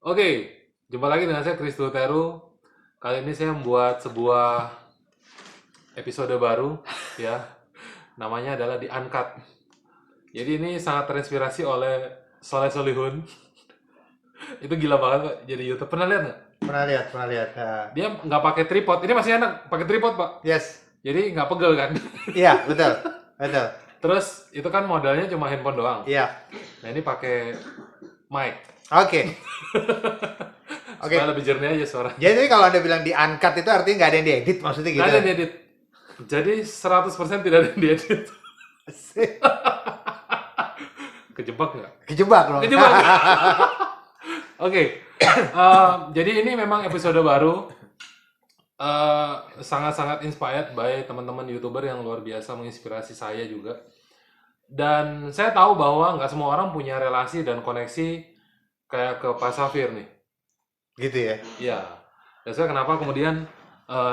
Oke, jumpa lagi dengan saya Kristo Teru. Kali ini saya membuat sebuah episode baru, ya. Namanya adalah di Uncut. Jadi ini sangat terinspirasi oleh Soleh Solihun. Itu gila banget Pak, jadi YouTube. Pernah lihat nggak? Pernah lihat. Dia nggak pakai tripod. Ini masih enak, pakai tripod Pak. Yes, Jadi nggak pegel kan. iya betul, betul. Terus itu kan modalnya cuma handphone doang. Iya, Nah ini pakai mic. oke, oke. Supaya lebih jernih aja suara. Jadi kalau anda bilang di uncut itu artinya nggak ada yang diedit, maksudnya Nggak gitu. ada yang diedit. Jadi 100% tidak ada yang diedit. Kejebak nggak? Kejebak loh. Kejebak. Oke. Jadi ini memang episode baru. Sangat-sangat inspired by teman-teman YouTuber yang luar biasa menginspirasi saya juga. Dan saya tahu bahwa nggak semua orang punya relasi dan koneksi kayak ke Pak Safir nih. Gitu ya. Iya. Dan saya kenapa kemudian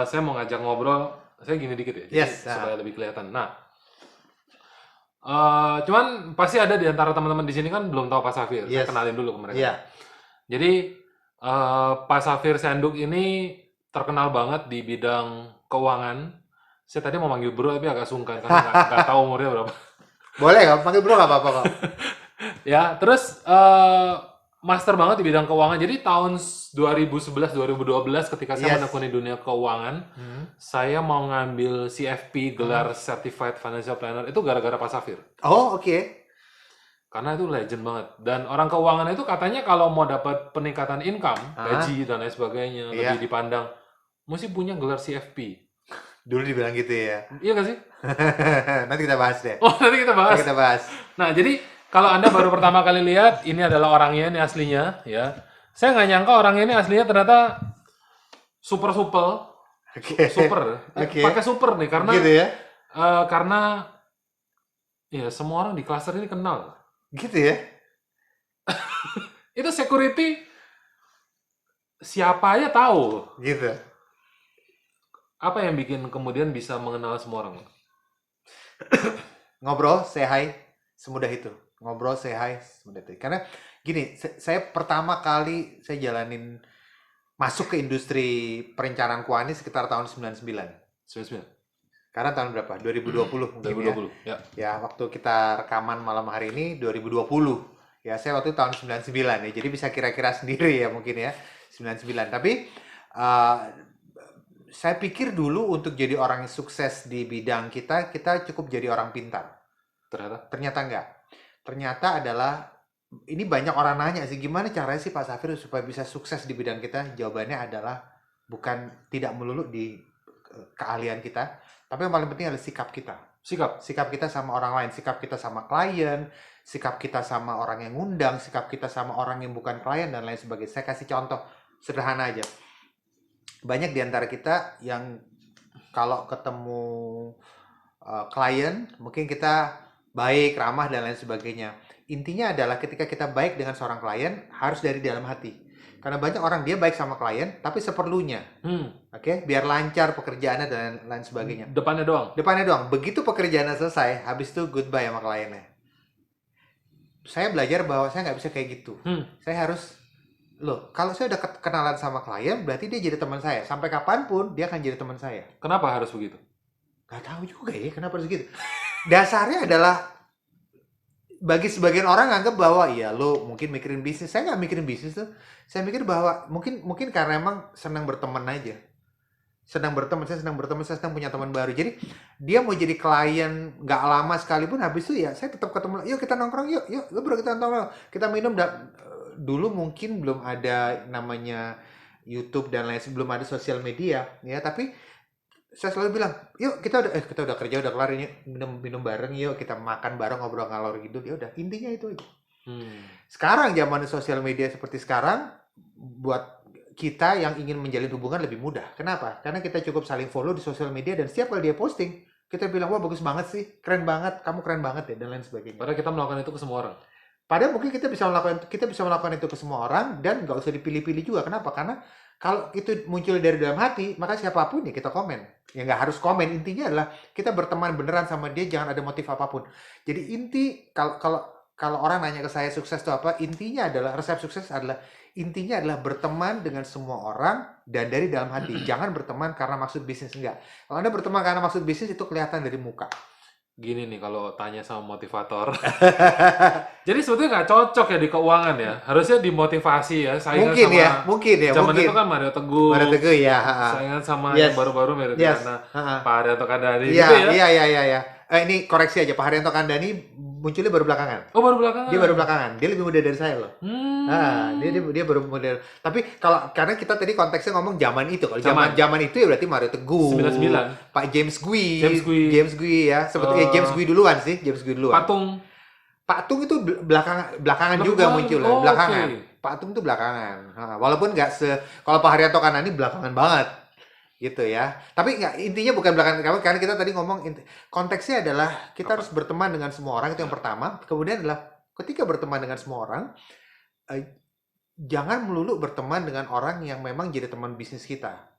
saya mau ngajak ngobrol. Saya gini dikit ya, jadi Yes. supaya lebih kelihatan. Nah, cuman pasti ada di antara teman-teman di sini kan belum tahu Pak Safir. Saya Yes. kenalin dulu ke mereka. Iya. Jadi Pak Safir Senduk ini terkenal banget di bidang keuangan. Saya tadi mau manggil bro tapi agak sungkan karena nggak tahu umurnya berapa. Boleh kok, panggil bro nggak apa-apa kok. Ya, terus master banget di bidang keuangan. Jadi tahun 2011-2012 ketika saya Yes. menekuni dunia keuangan, saya mau ngambil CFP, gelar Certified Financial Planner, itu gara-gara Pak Safir. Oh, oke. Karena itu legend banget. Dan orang keuangan itu katanya kalau mau dapat peningkatan income, gaji dan lain sebagainya, Iya. lebih dipandang, mesti punya gelar CFP. Dulu dibilang gitu ya. Iya nggak sih? Nanti kita bahas deh. Oh, nanti kita bahas. Nanti kita bahas. Nah, jadi kalau Anda baru pertama kali lihat, ini adalah orangnya, ini aslinya, ya. Saya nggak nyangka orangnya ini aslinya ternyata super supel, Oke. super, Oke. pakai super nih, karena Gitu ya. karena ya semua orang di klaster ini kenal. Gitu ya. Itu security siapa aja tahu. Gitu. Apa yang bikin kemudian bisa mengenal semua orang? Ngobrol, say hi, semudah itu. Ngobrol, say hi, semudah itu. Karena gini, saya pertama kali saya jalanin masuk ke industri perencanaan keuangan ini sekitar tahun 99. 99. Karena tahun berapa? 2020 mungkin 2020. Ya. ya. Waktu kita rekaman malam hari ini 2020. Ya, saya waktu itu tahun 99 ya. Jadi bisa kira-kira sendiri ya mungkin ya. 99. Tapi saya pikir dulu untuk jadi orang yang sukses di bidang kita cukup jadi orang pintar. Ternyata enggak. Ternyata adalah, ini banyak orang nanya sih, gimana caranya sih Pak Safir supaya bisa sukses di bidang kita? Jawabannya adalah bukan tidak melulu di keahlian kita, tapi yang paling penting adalah sikap kita. Sikap kita sama orang lain, sikap kita sama klien, sikap kita sama orang yang ngundang, sikap kita sama orang yang bukan klien, dan lain sebagainya. Saya kasih contoh sederhana aja. Banyak di antara kita yang kalau ketemu klien, mungkin kita baik, ramah, dan lain sebagainya. Intinya adalah ketika kita baik dengan seorang klien, harus dari dalam hati. Karena banyak orang dia baik sama klien, tapi seperlunya. Oke, biar lancar pekerjaannya dan lain sebagainya. Depannya doang. Depannya doang. Begitu pekerjaannya selesai, habis itu goodbye sama kliennya. Saya belajar bahwa saya nggak bisa kayak gitu. Saya harus, kalau saya udah kenalan sama klien, berarti dia jadi teman saya. Sampai kapanpun dia akan jadi teman saya. Kenapa harus begitu? Gak tahu juga ya kenapa harus gitu. Dasarnya adalah, bagi sebagian orang nganggap bahwa ya lo mungkin mikirin bisnis. Saya nggak mikirin bisnis tuh. Saya mikir bahwa mungkin karena emang senang berteman aja. Saya senang punya teman baru. Jadi dia mau jadi klien nggak lama sekalipun, habis itu ya saya tetap ketemu. Yuk kita nongkrong, yuk bro, kita nongkrong, kita minum. Dulu mungkin belum ada namanya YouTube dan lain, belum ada sosial media ya, tapi saya selalu bilang, yuk kita udah kerja, udah kelar ini, minum bareng, yuk kita makan bareng, ngobrol ngalor gitu. Ya udah, intinya itu aja. Sekarang zaman sosial media seperti sekarang, buat kita yang ingin menjalin hubungan lebih mudah. Kenapa? Karena kita cukup saling follow di sosial media, dan setiap kali dia posting, kita bilang, wah bagus banget sih, keren banget, kamu keren banget ya, dan lain sebagainya. Padahal kita melakukan itu ke semua orang. Padahal mungkin kita bisa melakukan itu ke semua orang, dan nggak usah dipilih-pilih juga. Kenapa? Karena kalau itu muncul dari dalam hati, maka siapapun ya kita komen. Ya nggak harus komen, intinya adalah kita berteman beneran sama dia, jangan ada motif apapun. Jadi inti, kalau kalau orang nanya ke saya sukses itu apa, intinya adalah resep sukses adalah intinya adalah berteman dengan semua orang dan dari dalam hati. Jangan berteman karena maksud bisnis, enggak. Kalau Anda berteman karena maksud bisnis itu kelihatan dari muka. Gini nih kalau tanya sama motivator. Jadi sebetulnya nggak cocok ya di keuangan ya. Harusnya dimotivasi ya. Saingan Mungkin sama ya, mungkin ya, zaman mungkin. itu kan Mario Teguh. Mario Teguh ya. Saingan sama Yes. yang baru-baru Mario Yes. Teguh. Ha-ha. Pak Haryanto Kandhani Iya, gitu ya. iya. Ini koreksi aja, Pak Haryanto Kandhani munculnya baru belakangan. Oh, baru belakangan. Dia baru belakangan. Dia lebih muda dari saya loh. Hmm. Dia baru model. Tapi kalau karena kita tadi konteksnya ngomong zaman itu. Kalau Zaman. zaman itu ya berarti Mario Teguh, 99. Pak James Gwee, James Gwee. ya. Sebetulnya James Gwee duluan sih, James Gwee duluan. Patung. Pak Tung itu belakangan juga Belakangan. muncul, Oh, belakangan. oke. Pak Tung itu belakangan. Walaupun nggak kalau Pak Haryanto Kandhani belakangan banget. Gitu ya. Tapi nggak, intinya bukan belakangan, karena kita tadi ngomong konteksnya adalah kita harus berteman dengan semua orang, itu yang pertama. Kemudian adalah ketika berteman dengan semua orang, jangan melulu berteman dengan orang yang memang jadi teman bisnis kita.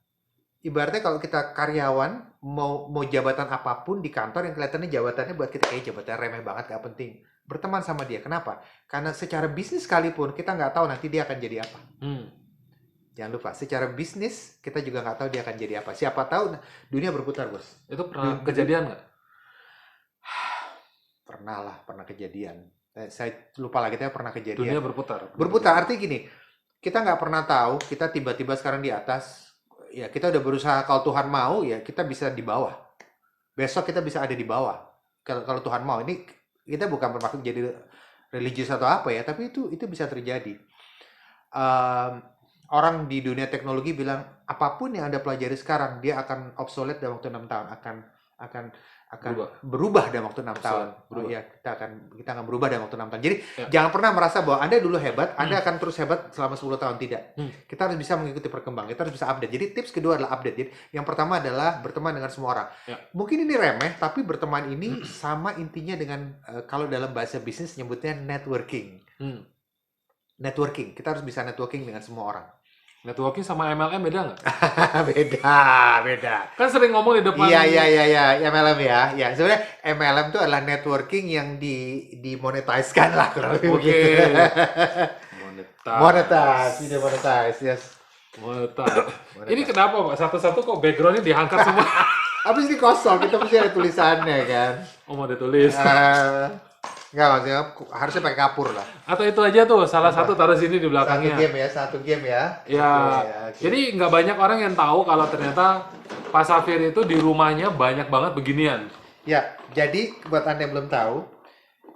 Ibaratnya kalau kita karyawan, mau jabatan apapun di kantor yang kelihatannya jabatannya buat kita kayak jabatan remeh banget, gak penting. Berteman sama dia. Kenapa? Karena secara bisnis sekalipun kita nggak tahu nanti dia akan jadi apa. Jangan lupa, secara bisnis kita juga nggak tahu dia akan jadi apa. Siapa tahu dunia berputar, bos. Itu pernah kejadian nggak? Pernah kejadian. Saya lupa lagi, kita pernah kejadian. Dunia berputar. Berputar artinya gini, kita nggak pernah tahu, kita tiba-tiba sekarang di atas, ya kita udah berusaha, kalau Tuhan mau ya kita bisa di bawah. Besok kita bisa ada di bawah. Kalau Tuhan mau, ini kita bukan bermaksud jadi religius atau apa ya, tapi itu bisa terjadi. Orang di dunia teknologi bilang apapun yang Anda pelajari sekarang dia akan obsolete dalam waktu 6 tahun, akan berubah dalam waktu 6 tahun. Ya, kita akan berubah dalam waktu 6 tahun. Jadi jangan pernah merasa bahwa Anda dulu hebat, Anda akan terus hebat selama 10 tahun, tidak. Kita harus bisa mengikuti perkembangan, kita harus bisa update. Jadi tips kedua adalah update. Jadi yang pertama adalah berteman dengan semua orang. Mungkin ini remeh, tapi berteman ini sama intinya dengan kalau dalam bahasa bisnis nyebutnya networking. Networking, kita harus bisa networking dengan semua orang. Networking sama MLM beda nggak? Beda. Kan sering ngomong di depan. Iya, MLM ya. Ya, sebenarnya MLM itu adalah networking yang dimonetize-kan lah kurang lebih begitu. Monetize, yes. Monetize. Ini kenapa, Pak? Satu-satu kok background-nya diangkat semua? Habis ini kosong, kita mesti ada tulisannya kan. Oh, mau ditulis. Enggak, maksudnya harusnya pakai kapur lah. Atau itu aja tuh, salah satu taruh sini di belakangnya. Satu game ya. Ya, Okay. jadi nggak banyak orang yang tahu kalau ternyata Pak Safir itu di rumahnya banyak banget beginian. Ya, jadi buat Anda yang belum tahu,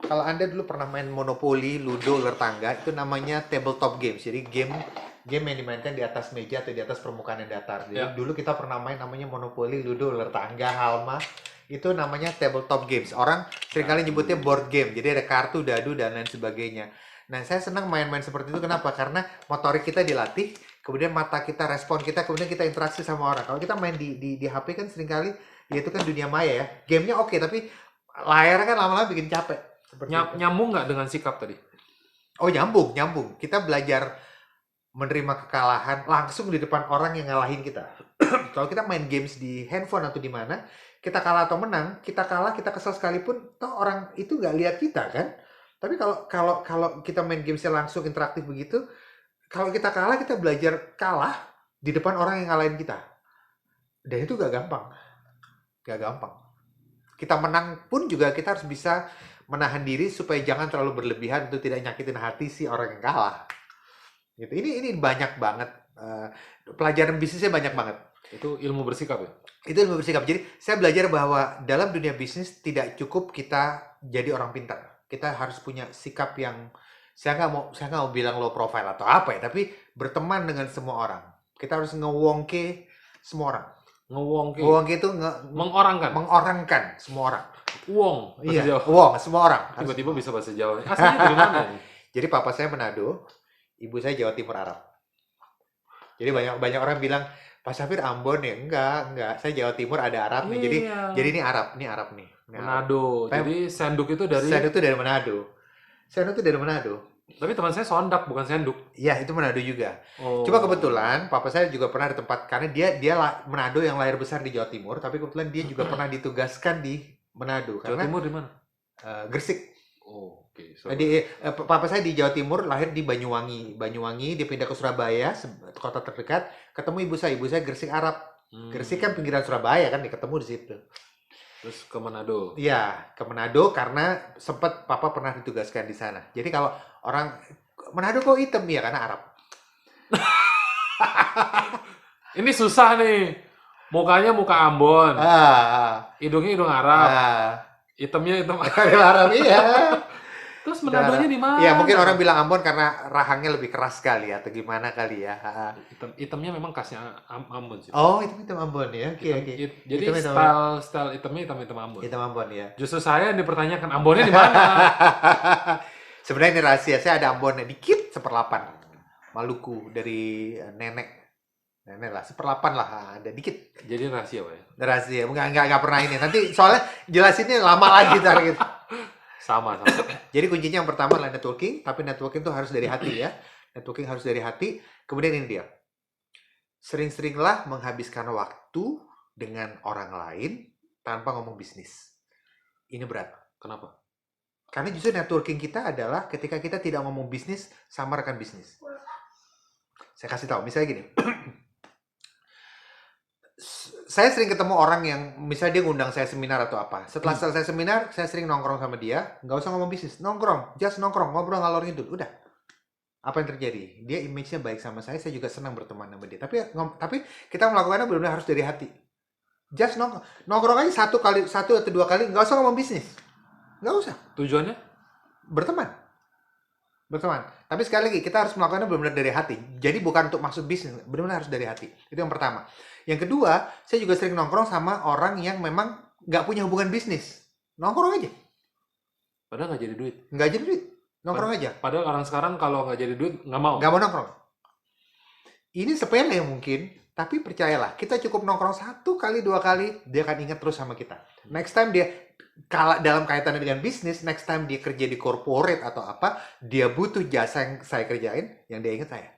kalau Anda dulu pernah main Monopoly, Ludo, ular tangga, itu namanya tabletop games. Jadi game yang dimainkan di atas meja atau di atas permukaan yang datar. Jadi dulu kita pernah main namanya Monopoly, Ludo, ular tangga, Halma. Itu namanya tabletop games. Orang seringkali nyebutnya board game. Jadi ada kartu, dadu, dan lain sebagainya. Nah, saya senang main-main seperti itu. Kenapa? Karena motorik kita dilatih, kemudian mata kita, respon kita, kemudian kita interaksi sama orang. Kalau kita main di HP kan seringkali, ya itu kan dunia maya ya. Gamenya oke, tapi layarnya kan lama-lama bikin capek. Nyambung nggak dengan sikap tadi? Oh, nyambung. Kita belajar menerima kekalahan langsung di depan orang yang ngalahin kita. Kalau kita main games di handphone atau di mana, kita kalah atau menang, kita kalah, kita kesal sekalipun, toh orang itu nggak lihat kita kan. Tapi kalau kita main gamesnya langsung interaktif begitu, kalau kita kalah, kita belajar kalah di depan orang yang ngalahin kita. Dan itu gak gampang. Kita menang pun juga kita harus bisa menahan diri supaya jangan terlalu berlebihan untuk tidak nyakitin hati si orang yang kalah. Gitu. Ini banyak banget. Pelajaran bisnisnya banyak banget. Itu ilmu bersikap ya? Itu ilmu bersikap. Jadi saya belajar bahwa dalam dunia bisnis tidak cukup kita jadi orang pintar. Kita harus punya sikap yang saya nggak mau bilang low profile atau apa ya, tapi berteman dengan semua orang. Kita harus ngewongke semua orang. Ngewongke itu mengorangkan semua orang. Wong, iya, wong, semua orang. Tiba-tiba bisa bahasa Jawa. Aslinya dari mana? Jadi papa saya Manado, ibu saya Jawa Timur Arab. Jadi banyak orang bilang Pak Safir Ambon ya? Enggak. Saya Jawa Timur ada Arabnya. Iya. Jadi ini Arab nih. Manado. Jadi senduk itu dari Manado. Tapi teman saya Sondak bukan senduk. Iya, itu Manado juga. Oh. Cuma kebetulan papa saya juga pernah di tempat, karena dia Manado yang lahir besar di Jawa Timur, tapi kebetulan dia juga pernah ditugaskan di Manado. Jawa Timur di mana? Gresik. Oh. Oke, Papa saya di Jawa Timur, lahir di Banyuwangi. Dia pindah ke Surabaya, kota terdekat. Ketemu ibu saya Gresik Arab. Gresik kan pinggiran Surabaya kan, ketemu di situ. Terus ke Manado. Iya, ke Manado karena sempat papa pernah ditugaskan di sana. Jadi kalau orang Manado kok hitam ya karena Arab. Ini susah nih. Mukanya muka Ambon, hidungnya hidung Arab, hitamnya hitam Arab iya. Terus Manadonya di mana? Ya mungkin orang bilang Ambon karena rahangnya lebih keras kali ya, atau gimana kali ya. Hitamnya memang khasnya Ambon sih. Oh, hitam Ambon ya. Oke. Jadi style hitamnya hitam Ambon. Hitam Ambon ya. Justru saya yang dipertanyakan Ambonnya di mana? Sebenarnya ini rahasia. Saya ada Ambonnya dikit, 1/8 Maluku dari nenek lah, 1/8 lah, ada dikit. Jadi rahasia, Pak ya? Rahasia, nggak pernah ini. Nanti soalnya jelasinnya lama lagi cara gitu. Sama. Jadi kuncinya yang pertama adalah networking, tapi networking itu harus dari hati ya. Networking harus dari hati. Kemudian ini dia. Sering-seringlah menghabiskan waktu dengan orang lain tanpa ngomong bisnis. Ini berat. Kenapa? Karena justru networking kita adalah ketika kita tidak ngomong bisnis sama rekan bisnis. Saya kasih tahu, misalnya gini. Saya sering ketemu orang yang misalnya dia ngundang saya seminar atau apa. Setelah selesai seminar, saya sering nongkrong sama dia, nggak usah ngomong bisnis, nongkrong, just nongkrong, ngobrol ngalor ngidul, udah. Apa yang terjadi? Dia image-nya baik sama saya juga senang berteman sama dia. Tapi kita melakukannya benar-benar harus dari hati. Just nongkrong aja satu atau 2 kali, nggak usah ngomong bisnis, nggak usah. Tujuannya? Berteman. Tapi sekali lagi kita harus melakukannya benar-benar dari hati. Jadi bukan untuk maksud bisnis, benar-benar harus dari hati. Itu yang pertama. Yang kedua, saya juga sering nongkrong sama orang yang memang nggak punya hubungan bisnis. Nongkrong aja. Padahal nggak jadi duit. Nggak jadi duit. Nongkrong aja. Padahal orang sekarang kalau nggak jadi duit, nggak mau. Nggak mau nongkrong. Ini sepele mungkin, tapi percayalah, kita cukup nongkrong 1 kali, 2 kali, dia akan ingat terus sama kita. Next time dia, kalau dalam kaitannya dengan bisnis, next time dia kerja di corporate atau apa, dia butuh jasa yang saya kerjain, yang dia ingat saya.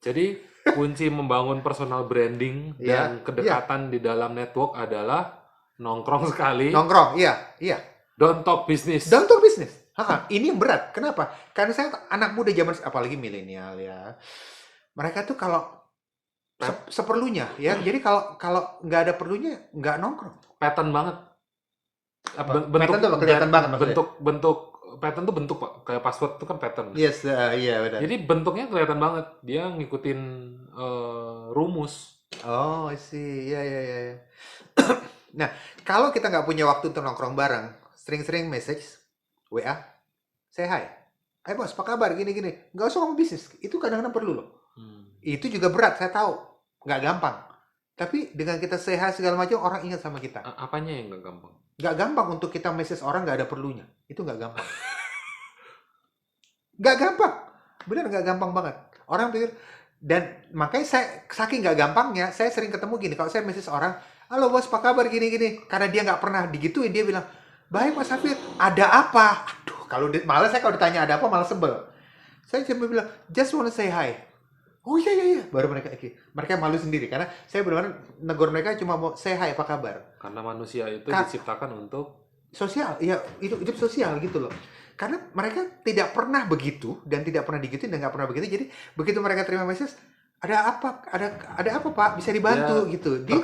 Jadi kunci membangun personal branding dan kedekatan di dalam network adalah nongkrong sekali. Nongkrong, iya. Don't talk business. Don't talk business. Ini yang berat. Kenapa? Karena saya anak muda zaman, apalagi milenial ya. Mereka tuh kalau seperlunya ya. Jadi kalau nggak ada perlunya, nggak nongkrong. Pattern banget. Pattern tuh kelihatan banget maksudnya. Bentuk pattern tuh bentuk, Pak. Kayak password itu kan pattern. Yes, iya benar. Jadi bentuknya kelihatan banget. Dia ngikutin rumus. Oh, I see. Iya. Nah, kalau kita nggak punya waktu untuk nongkrong bareng, sering-sering message, WA, say hi. Hai bos, apa kabar? Gini. Nggak usah ngomong bisnis. Itu kadang-kadang perlu loh. Itu juga berat, saya tahu. Nggak gampang. Tapi dengan kita say hi segala macam, orang ingat sama kita. Apanya yang nggak gampang? Nggak gampang untuk kita message orang nggak ada perlunya. Itu nggak gampang. Nggak gampang. Benar nggak gampang banget. Orang pikir, dan makanya saya, saking nggak gampangnya, saya sering ketemu gini. Kalau saya message orang, halo bos, apa kabar? Gini. Karena dia nggak pernah digituin, dia bilang, baik Mas Hafid, ada apa? Aduh, malah saya kalau ditanya ada apa, malah sebel. Saya cuma bilang, just wanna say hi. Oh iya. Baru mereka malu sendiri. Karena saya benar-benar negur mereka cuma mau say hi, apa kabar. Karena manusia itu diciptakan untuk sosial, ya hidup sosial gitu loh. Karena mereka tidak pernah begitu dan tidak pernah digituin dan nggak pernah begitu. Jadi begitu mereka terima message, ada apa Pak, bisa dibantu gitu. Dia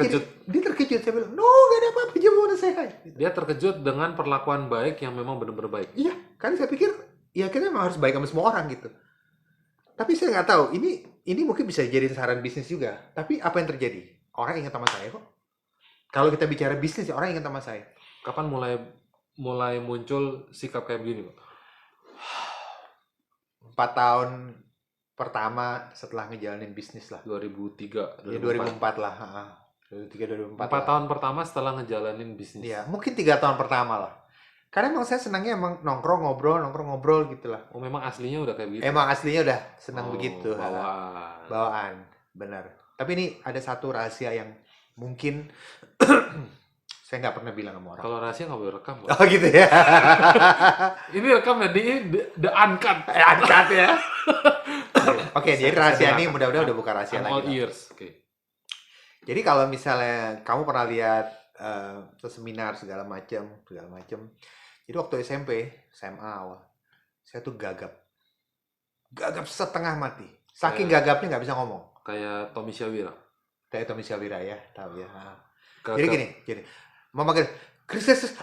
terkejut. Saya bilang, no, nggak ada apa-apa, cuma mau say hi. Gitu. Dia terkejut dengan perlakuan baik yang memang benar-benar baik. Iya, karena saya pikir ya kita memang harus baik sama semua orang gitu. Tapi saya nggak tahu, ini mungkin bisa jadi saran bisnis juga. Tapi apa yang terjadi? Orang ingat sama saya kok. Kalau kita bicara bisnis, orang ingat sama saya. Kapan mulai muncul sikap kayak begini, Pak? 4 tahun pertama setelah ngejalanin bisnis lah. 2003, 2004. Ya 2004 lah. 2003, 2004 4 tahun pertama setelah ngejalanin bisnis. Iya, mungkin 3 tahun pertama lah. Karena emang saya senangnya emang nongkrong ngobrol gitu lah. Oh, memang aslinya udah kayak begitu? Emang aslinya udah senang begitu. Bawaan. Benar. Tapi ini ada satu rahasia yang mungkin saya nggak pernah bilang sama orang. Kalau rahasia nggak boleh rekam. Oh gitu ya. Ini rekam ya, di the uncut. Uncut ya. Oke, jadi rahasia ini mudah-mudahan udah bukan rahasia lagi. All ears. Oke. Jadi kalau misalnya kamu pernah lihat seminar segala macam. Jadi Jadi waktu SMP, SMA awal, saya tuh gagap. Gagap setengah mati. Saking Kayak gagapnya nggak bisa ngomong. kayak Tommy Syawira. Kayak Tommy Syawira ya, tahu ya. Nah. Jadi Gagap. gini, mau manggil Kristus,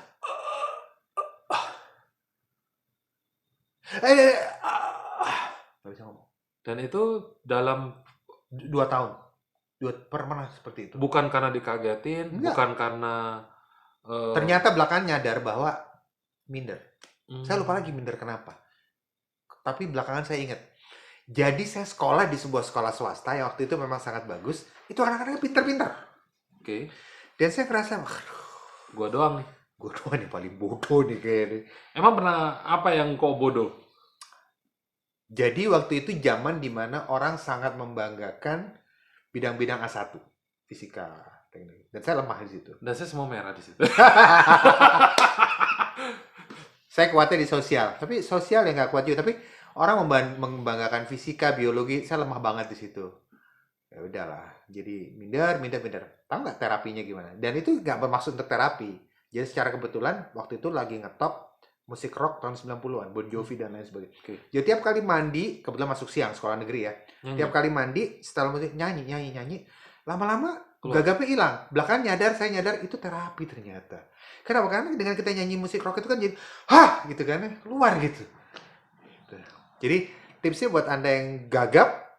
nggak bisa ngomong. Dan itu dalam 2 tahun, pernah seperti itu. bukan karena dikagetin, Enggak. bukan karena Ternyata belakangan nyadar bahwa minder. hmm, Saya lupa lagi minder kenapa. Tapi belakangan saya ingat. Jadi saya sekolah di sebuah sekolah swasta yang waktu itu memang sangat bagus. Itu anak-anaknya pintar-pintar. Oke, Dan saya ngerasa, aduh, gua doang nih. gue doang nih paling bodoh nih kayaknya. Emang pernah apa yang kok bodoh? Jadi waktu itu zaman dimana orang sangat membanggakan bidang-bidang A1. Fisika, teknik. Dan saya lemah di situ. Dan saya semua merah di situ. Saya kuatnya di sosial. Tapi sosial yang nggak kuat juga. Tapi orang membanggakan fisika, biologi. Saya lemah banget di situ. Ya udahlah. Jadi minder. Tahu nggak terapinya gimana? Dan itu nggak bermaksud untuk terapi. Jadi secara kebetulan waktu itu lagi ngetop musik rock tahun 90-an, Bon Jovi dan lain sebagainya. Oke. Jadi tiap kali mandi, kebetulan masuk siang sekolah negeri ya. Nyanyi. Tiap kali mandi, setelah musik nyanyi. Lama-lama Keluar. gagapnya hilang. Belakangan saya nyadar itu terapi ternyata. Kenapa? Karena dengan kita nyanyi musik rock itu kan jadi hah gitu kan, keluar gitu. Gitu. Jadi tipsnya buat Anda yang gagap,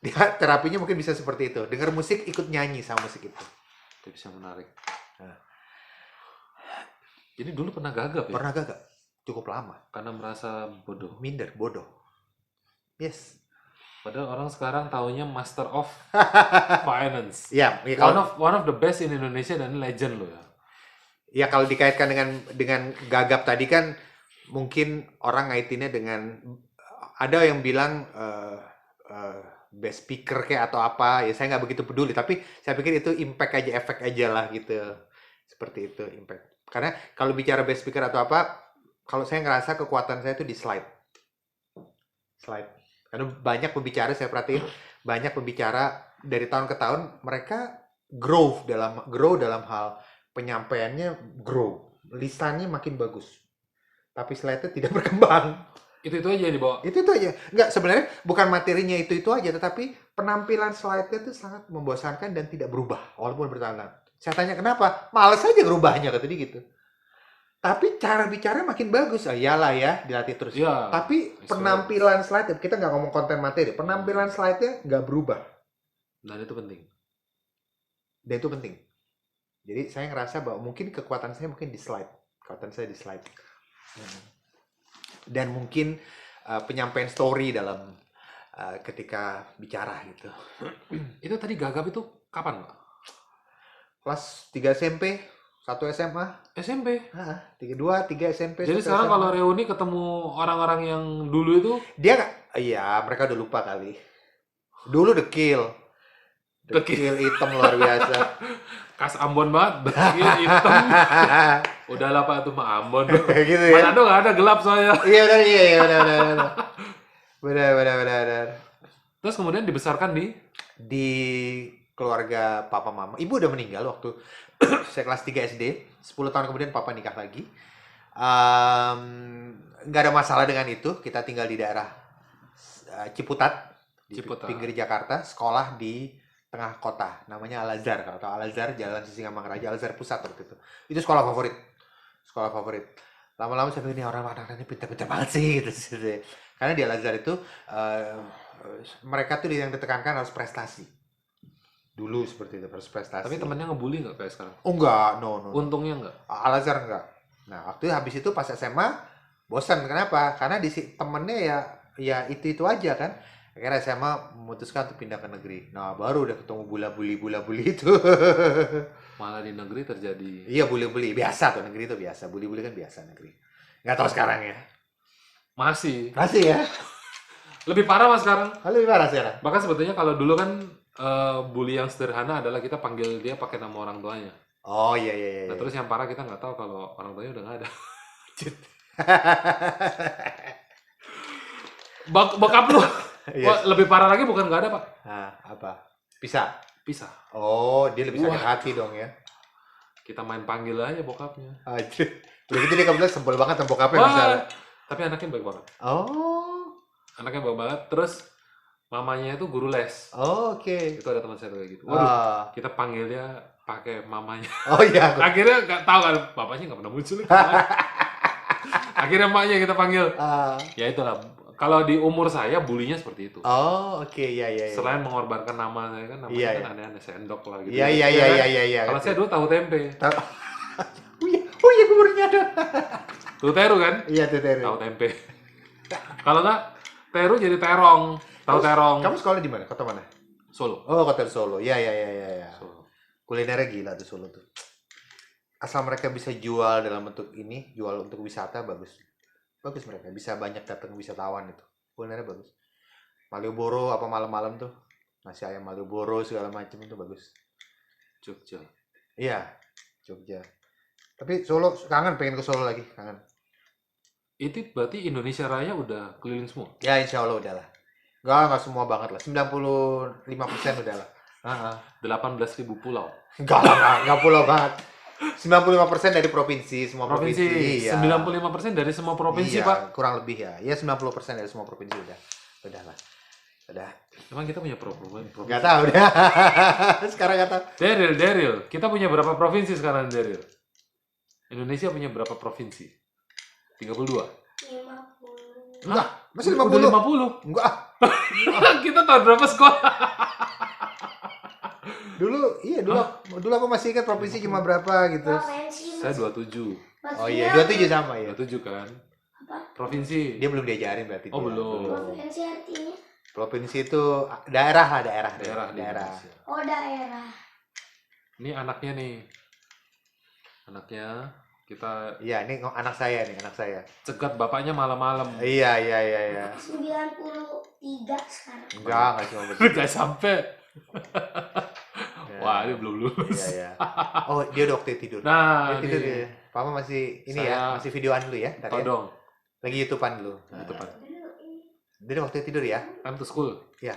ya, terapinya mungkin bisa seperti itu. Dengar musik, ikut nyanyi sama musik itu. Tips yang menarik. Nah. Jadi dulu pernah gagap ya? Pernah gagap? Cukup lama. Karena merasa bodoh. Minder, bodoh. Yes. Padahal orang sekarang taunya Master of Finance. Ya, One of the best in Indonesia dan legend loh ya. ya kalau dikaitkan dengan gagap tadi kan mungkin orang ngaitinnya dengan ada yang bilang best speaker kayak atau apa, ya saya nggak begitu peduli, tapi saya pikir itu impact aja, efek aja lah gitu, seperti itu impact. Karena kalau bicara best speaker atau apa, kalau saya ngerasa kekuatan saya itu di slide. Karena banyak pembicara, saya perhatiin banyak pembicara dari tahun ke tahun mereka grow dalam hal penyampaiannya, lisannya makin bagus, tapi slide-nya tidak berkembang. Itu aja yang dibawa. Itu aja. Enggak, sebenarnya bukan materinya itu aja, tetapi penampilan slide-nya itu sangat membosankan dan tidak berubah walaupun bertahun-tahun. Saya tanya kenapa? Males aja ngerubahnya, kata dia gitu. Tapi cara bicara makin bagus. Iyalah ya, dilatih terus. Ya, Tapi penampilan slide, kita nggak ngomong konten materi, penampilan slide-nya nggak berubah. Dan itu penting. Dan itu penting. Jadi saya ngerasa bahwa mungkin kekuatan saya mungkin di slide. Kekuatan saya di slide. Dan mungkin penyampaian story dalam ketika bicara gitu. Itu tadi gagap itu kapan, Pak? Kelas 3 SMP, 1 SMA, SMP. 3 SMP. Jadi 1 sekarang SMA. kalau reuni ketemu orang-orang yang dulu itu, Dia nggak, iya mereka udah lupa kali. Dulu dekil hitam luar biasa. khas Ambon banget, dekil, hitam. Udahlah Pak, itu mah Ambon. Gitu ya. Manado nggak ada gelap soalnya. Iya benar. Terus kemudian dibesarkan Di keluarga papa mama. Ibu udah meninggal waktu saya kelas 3 SD. 10 tahun kemudian papa nikah lagi. Nggak ada masalah dengan itu. Kita tinggal di daerah Ciputat, di pinggir Jakarta. Sekolah di tengah kota. Namanya Al-Azhar. Kalau tahu Al-Azhar, Jalan Sisingamangaraja, Al-Azhar Pusat waktu itu. Itu sekolah favorit. Lama-lama saya pikir ini orang-orangnya pintar-pintar banget sih gitu. Karena di Al-Azhar itu mereka tuh yang ditekankan harus prestasi. Dulu seperti itu, harus prestasi. Tapi temennya ngebully nggak kayak sekarang? Oh enggak, no. Untungnya nggak? Al-Azhar enggak. Nah, waktu habis itu pas SMA bosan. Kenapa? Karena temennya ya itu aja kan. Akhirnya SMA memutuskan untuk pindah ke negeri. Nah, baru udah ketemu bula-buli itu. Malah di negeri terjadi. Iya, buli-buli biasa tuh, negeri itu biasa. Buli-buli kan biasa negeri. Nggak tahu sekarang ya. Masih ya. lebih parah Mas sekarang. Lebih parah sekarang. Bahkan sebetulnya kalau dulu kan bully yang sederhana adalah kita panggil dia pakai nama orang tuanya. Oh iya. Nah terus yang parah kita nggak tahu kalau orang tuanya udah nggak ada. Bokap lu Yes. lebih parah lagi bukan nggak ada Pak? Nah, apa? Pisah. Pisah. Oh, dia lebih sakit Wah. hati dong ya. Kita main panggil aja bokapnya. Udah gitu dia kebetulan sebel banget sama bokapnya Wah, misalnya. tapi anaknya baik banget. Oh, Anaknya baik banget. Terus mamanya itu guru les. oke. Itu ada teman saya tuh kayak gitu. Waduh, Ah. kita panggilnya pakai mamanya. Oh iya. Akhirnya nggak tahu kan, bapaknya nggak pernah muncul. Akhirnya emaknya kita panggil. Ah. Ya itulah. Kalau di umur saya bulinya seperti itu. Oh, oke, ya ya. Selain mengorbankan nama saya kan, namanya Iya, kan iya. aneh-aneh sendok lah gitu. Iya iya Ya iya kan? iya iya iya. Kalau saya dulu tahu tempe. Oh iya, gue baru nyadar. Tuh teru kan? Iya tuh Terry. Tahu tempe. Kalau nggak teru jadi terong. Tahu terong. Kamu sekolah di mana? Kota mana? Solo. Oh, Kota Solo. Iya iya iya iya. Ya. Solo. Kulinernya gila tuh Solo tuh. Asal mereka bisa jual dalam bentuk ini, jual untuk wisata bagus. Bagus mereka bisa banyak datang wisatawan itu. Kulinernya bagus. Malioboro apa malam-malam tuh nasi ayam Malioboro segala macam itu bagus. Jogja. Iya, Jogja. Tapi Solo kangen, pengen ke Solo lagi, kangen. Itu berarti Indonesia Raya udah keliling semua. Ya insya Allah udah lah. Enggak semua banget lah. 95% udah lah. 18.000 pulau. Enggak pulau banget. 95% dari provinsi, semua provinsi. Provinsi. Ya. 95% dari semua provinsi, Iya, Pak. kurang lebih ya. Ya 90% dari semua provinsi udah. Udah lah. Udah. Emang kita punya provinsi? Enggak tahu deh. Sekarang enggak tahu. Daryl. Kita punya berapa provinsi sekarang, Daryl? Indonesia punya berapa provinsi? 32. 50. Enggak, masih Udah 50. 50. Enggak. Kita tahun berapa sekolah? Dulu aku masih ingat provinsi cuma berapa gitu. Provinsi. Saya 27. Oh iya, 27 sama ya. 27 kan? Apa? Provinsi. Dia belum diajarin berarti. Oh, dia. belum. Provinsi artinya? Provinsi itu daerah lah, daerah. Daerah di Indonesia. Oh, daerah. Ini anaknya nih. Anaknya kita Iya, ini anak saya nih, anak saya. cegat bapaknya malam-malam. Iya. 93 sekarang. Enggak cuma begitu. Gak sampai. Ya. Wah, ini belum lulus. Iya. Oh, dia udah waktu tidur. Nah, Dia tidur nih. dia. Papa masih ini Saya ya, masih videoan dulu ya, tadi ya. Todong. Lagi YouTubean dulu. Gitu, Pak. Dia udah waktu tidur ya. Time to school. Iya.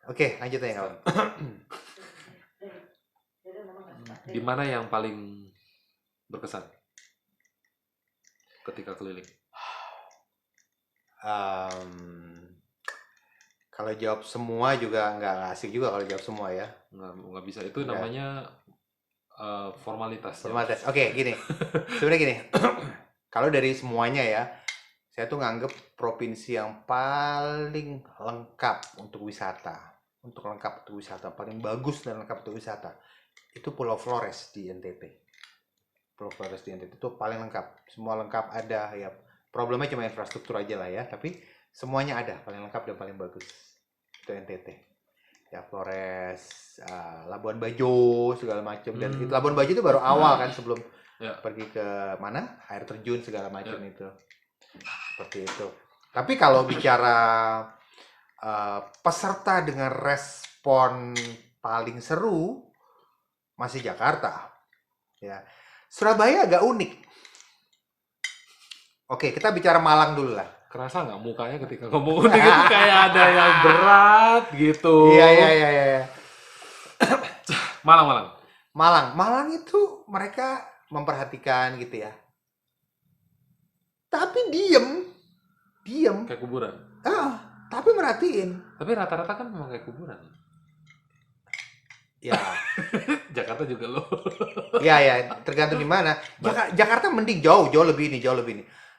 Oke, lanjut aja kawan. Di mana yang paling berkesan ketika keliling? Kalau jawab semua juga nggak asik juga kalau jawab semua ya. Nggak bisa. Itu Nggak. namanya formalitas. Ya. Formalitas. Oke, gini. Sebenarnya gini. Kalau dari semuanya ya, saya tuh nganggep provinsi yang paling lengkap untuk wisata. Paling bagus dan lengkap untuk wisata. Itu Pulau Flores di NTT. Pulau Flores di NTT itu paling lengkap. Semua lengkap ada ya. Problemnya cuma infrastruktur aja lah ya, tapi semuanya ada, paling lengkap dan paling bagus. Itu NTT. Ya Flores, Labuan Bajo segala macam dan itu Labuan Bajo itu baru awal kan sebelum pergi ke mana? Air terjun segala macam itu. Seperti itu. Tapi kalau bicara peserta dengan respon paling seru masih Jakarta. Ya. Surabaya agak unik. Oke, kita bicara Malang dulu lah. Kerasa nggak mukanya ketika ngomong udah gitu kayak ada yang berat gitu. Iya. Malang itu mereka memperhatikan gitu ya. Tapi diem. Kayak kuburan. Tapi merhatiin. Tapi rata-rata kan memang kayak kuburan. Ya. Jakarta juga loh. Ya, tergantung di mana. Jakarta mending jauh lebih ini.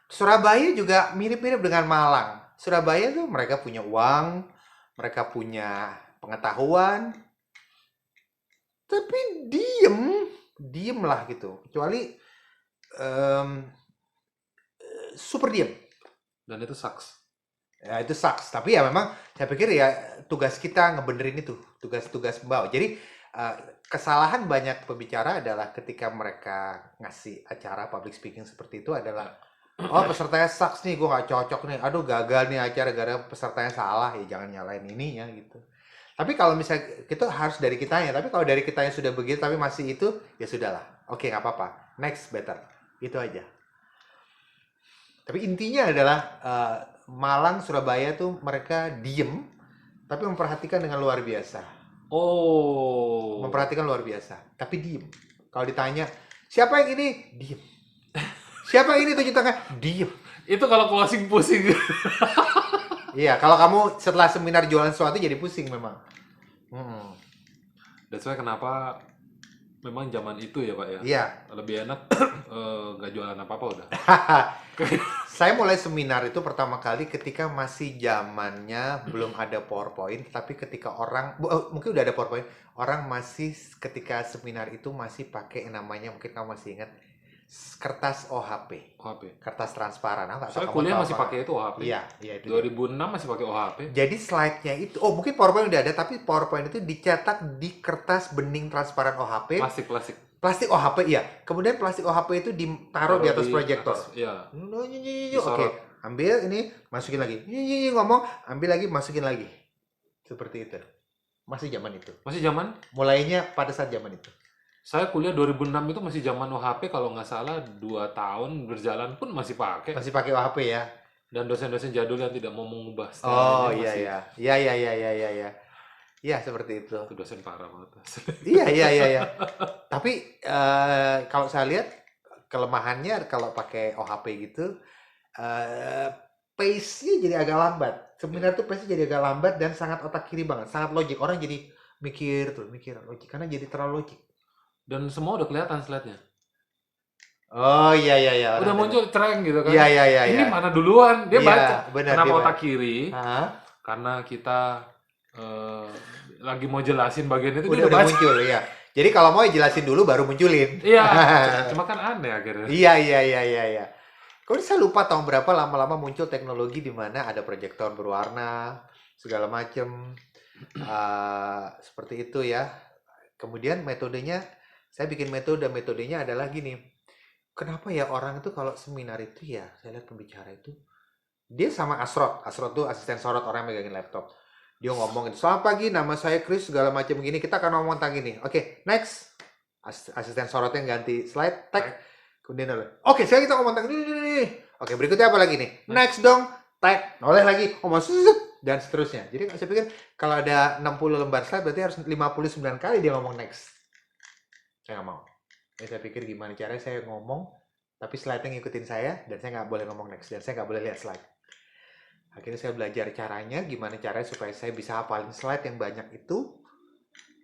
Surabaya juga mirip-mirip dengan Malang. Surabaya tuh mereka punya uang, mereka punya pengetahuan, tapi diem lah gitu. Kecuali super diem. Dan itu sucks. Ya itu sucks. Tapi ya memang saya pikir ya tugas kita ngebenerin itu, tugas-tugas pembawa. Jadi kesalahan banyak pembicara adalah ketika mereka ngasih acara public speaking seperti itu adalah pesertanya sucks nih, gue gak cocok nih, aduh gagal nih acara gara-gara pesertanya salah, ya jangan nyalain ini ya gitu. Tapi kalau misalnya kita harus dari kitanya, tapi kalau dari kitanya sudah begitu tapi masih itu, ya sudahlah, oke nggak apa-apa, next better, itu aja. Tapi intinya adalah Malang, Surabaya tuh mereka diem, tapi memperhatikan dengan luar biasa. Oh. Memperhatikan luar biasa. Tapi diem. Kalau ditanya, siapa yang ini? Diem. Siapa yang ini tunjuk tangan? Diem. Itu kalau closing pusing. Iya, kalau kamu setelah seminar jualan sesuatu jadi pusing memang. Mm-mm. That's why kenapa memang zaman itu ya Pak ya. Iya. Lebih enak nggak jualan apa-apa udah. Saya mulai seminar itu pertama kali ketika masih zamannya belum ada PowerPoint, tapi ketika mungkin udah ada PowerPoint, orang masih ketika seminar itu masih pakai yang namanya, mungkin kamu masih ingat, kertas OHP, OHP. kertas transparan. Nggak tahu Saya kamu kuliah tahu masih apa. pakai itu OHP. Iya, iya itu. 2006 masih pakai OHP. Jadi slide-nya itu, mungkin PowerPoint udah ada, tapi PowerPoint itu dicetak di kertas bening transparan OHP. Plastik OHP, iya. Kemudian plastik OHP itu ditaruh di atas proyektor. Iya. Oke, ambil ini, masukin lagi. Ngomong, ambil lagi, masukin lagi. Seperti itu. Masih zaman itu. Masih zaman? Mulainya pada saat zaman itu. Saya kuliah 2006 itu masih zaman OHP, kalau nggak salah 2 tahun berjalan pun masih pakai. Masih pakai OHP ya. Dan dosen-dosen jadul yang tidak mau mengubah Oh stylenya iya masih. iya. Iya seperti itu. Itu dosen parah banget. Iya. Tapi kalau saya lihat kelemahannya kalau pakai OHP gitu, pace-nya jadi agak lambat. Seminar tuh pace-nya jadi agak lambat dan sangat otak kiri banget, sangat logik. Orang jadi mikir logik karena jadi terlalu logik. Dan semua udah kelihatan slide-nya. Oh iya. Udah muncul cereng gitu kan. Iya. Ini mana duluan? Dia Iya, baca. benar, Kenapa dia otak kiri? Hah? Karena kita lagi mau jelasin bagian itu dia Udah udah baca. muncul ya. Jadi kalau mau jelasin dulu baru munculin. Iya. Cuma kan aneh akhirnya. Iya. Kalau saya lupa tahun berapa lama-lama muncul teknologi di mana ada proyektor berwarna segala macam seperti itu ya. Kemudian metodenya, saya bikin metodenya adalah gini. Kenapa ya orang itu kalau seminar itu ya, saya lihat pembicara itu dia sama Asrot tuh asisten sorot, orang yang megangin laptop. Dia ngomongin, selamat pagi, nama saya Chris, segala macam gini. Kita akan ngomong tentang gini. Oke, next. Asisten sorotnya ganti slide, tag. Kemudian oke, sekarang kita ngomong tentang ini. Oke, berikutnya apa lagi nih? Next dong, tag. Noleh lagi, ngomong dan seterusnya. Jadi saya pikir kalau ada 60 lembar slide, berarti harus 59 kali dia ngomong next. Saya nggak mau. Jadi saya pikir gimana caranya saya ngomong, tapi slide-nya ngikutin saya, dan saya nggak boleh ngomong next, dan saya nggak boleh lihat slide. Akhirnya saya belajar caranya, gimana caranya supaya saya bisa hafalin slide yang banyak itu,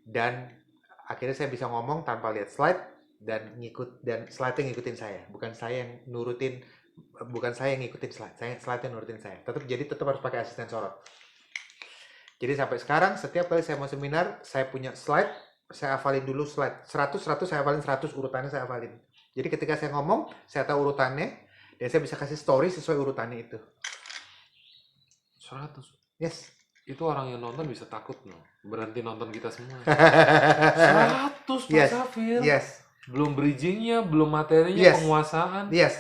dan akhirnya saya bisa ngomong tanpa lihat slide, dan slide-nya ngikutin saya. Bukan saya yang ngikutin slide, slide-nya nurutin saya. Tetap harus pakai asisten sorot. Jadi sampai sekarang, setiap kali saya mau seminar, saya punya slide, saya hafalin dulu slide. 100 saya hafalin 100, urutannya saya hafalin. Jadi ketika saya ngomong, saya tahu urutannya, dan saya bisa kasih story sesuai urutannya itu. 100. Yes. Itu orang yang nonton bisa takut loh. Berhenti nonton kita semua. 100 Pak Yes. Safir. Yes. Belum bridgingnya, belum materinya, Yes. penguasaan. Yes.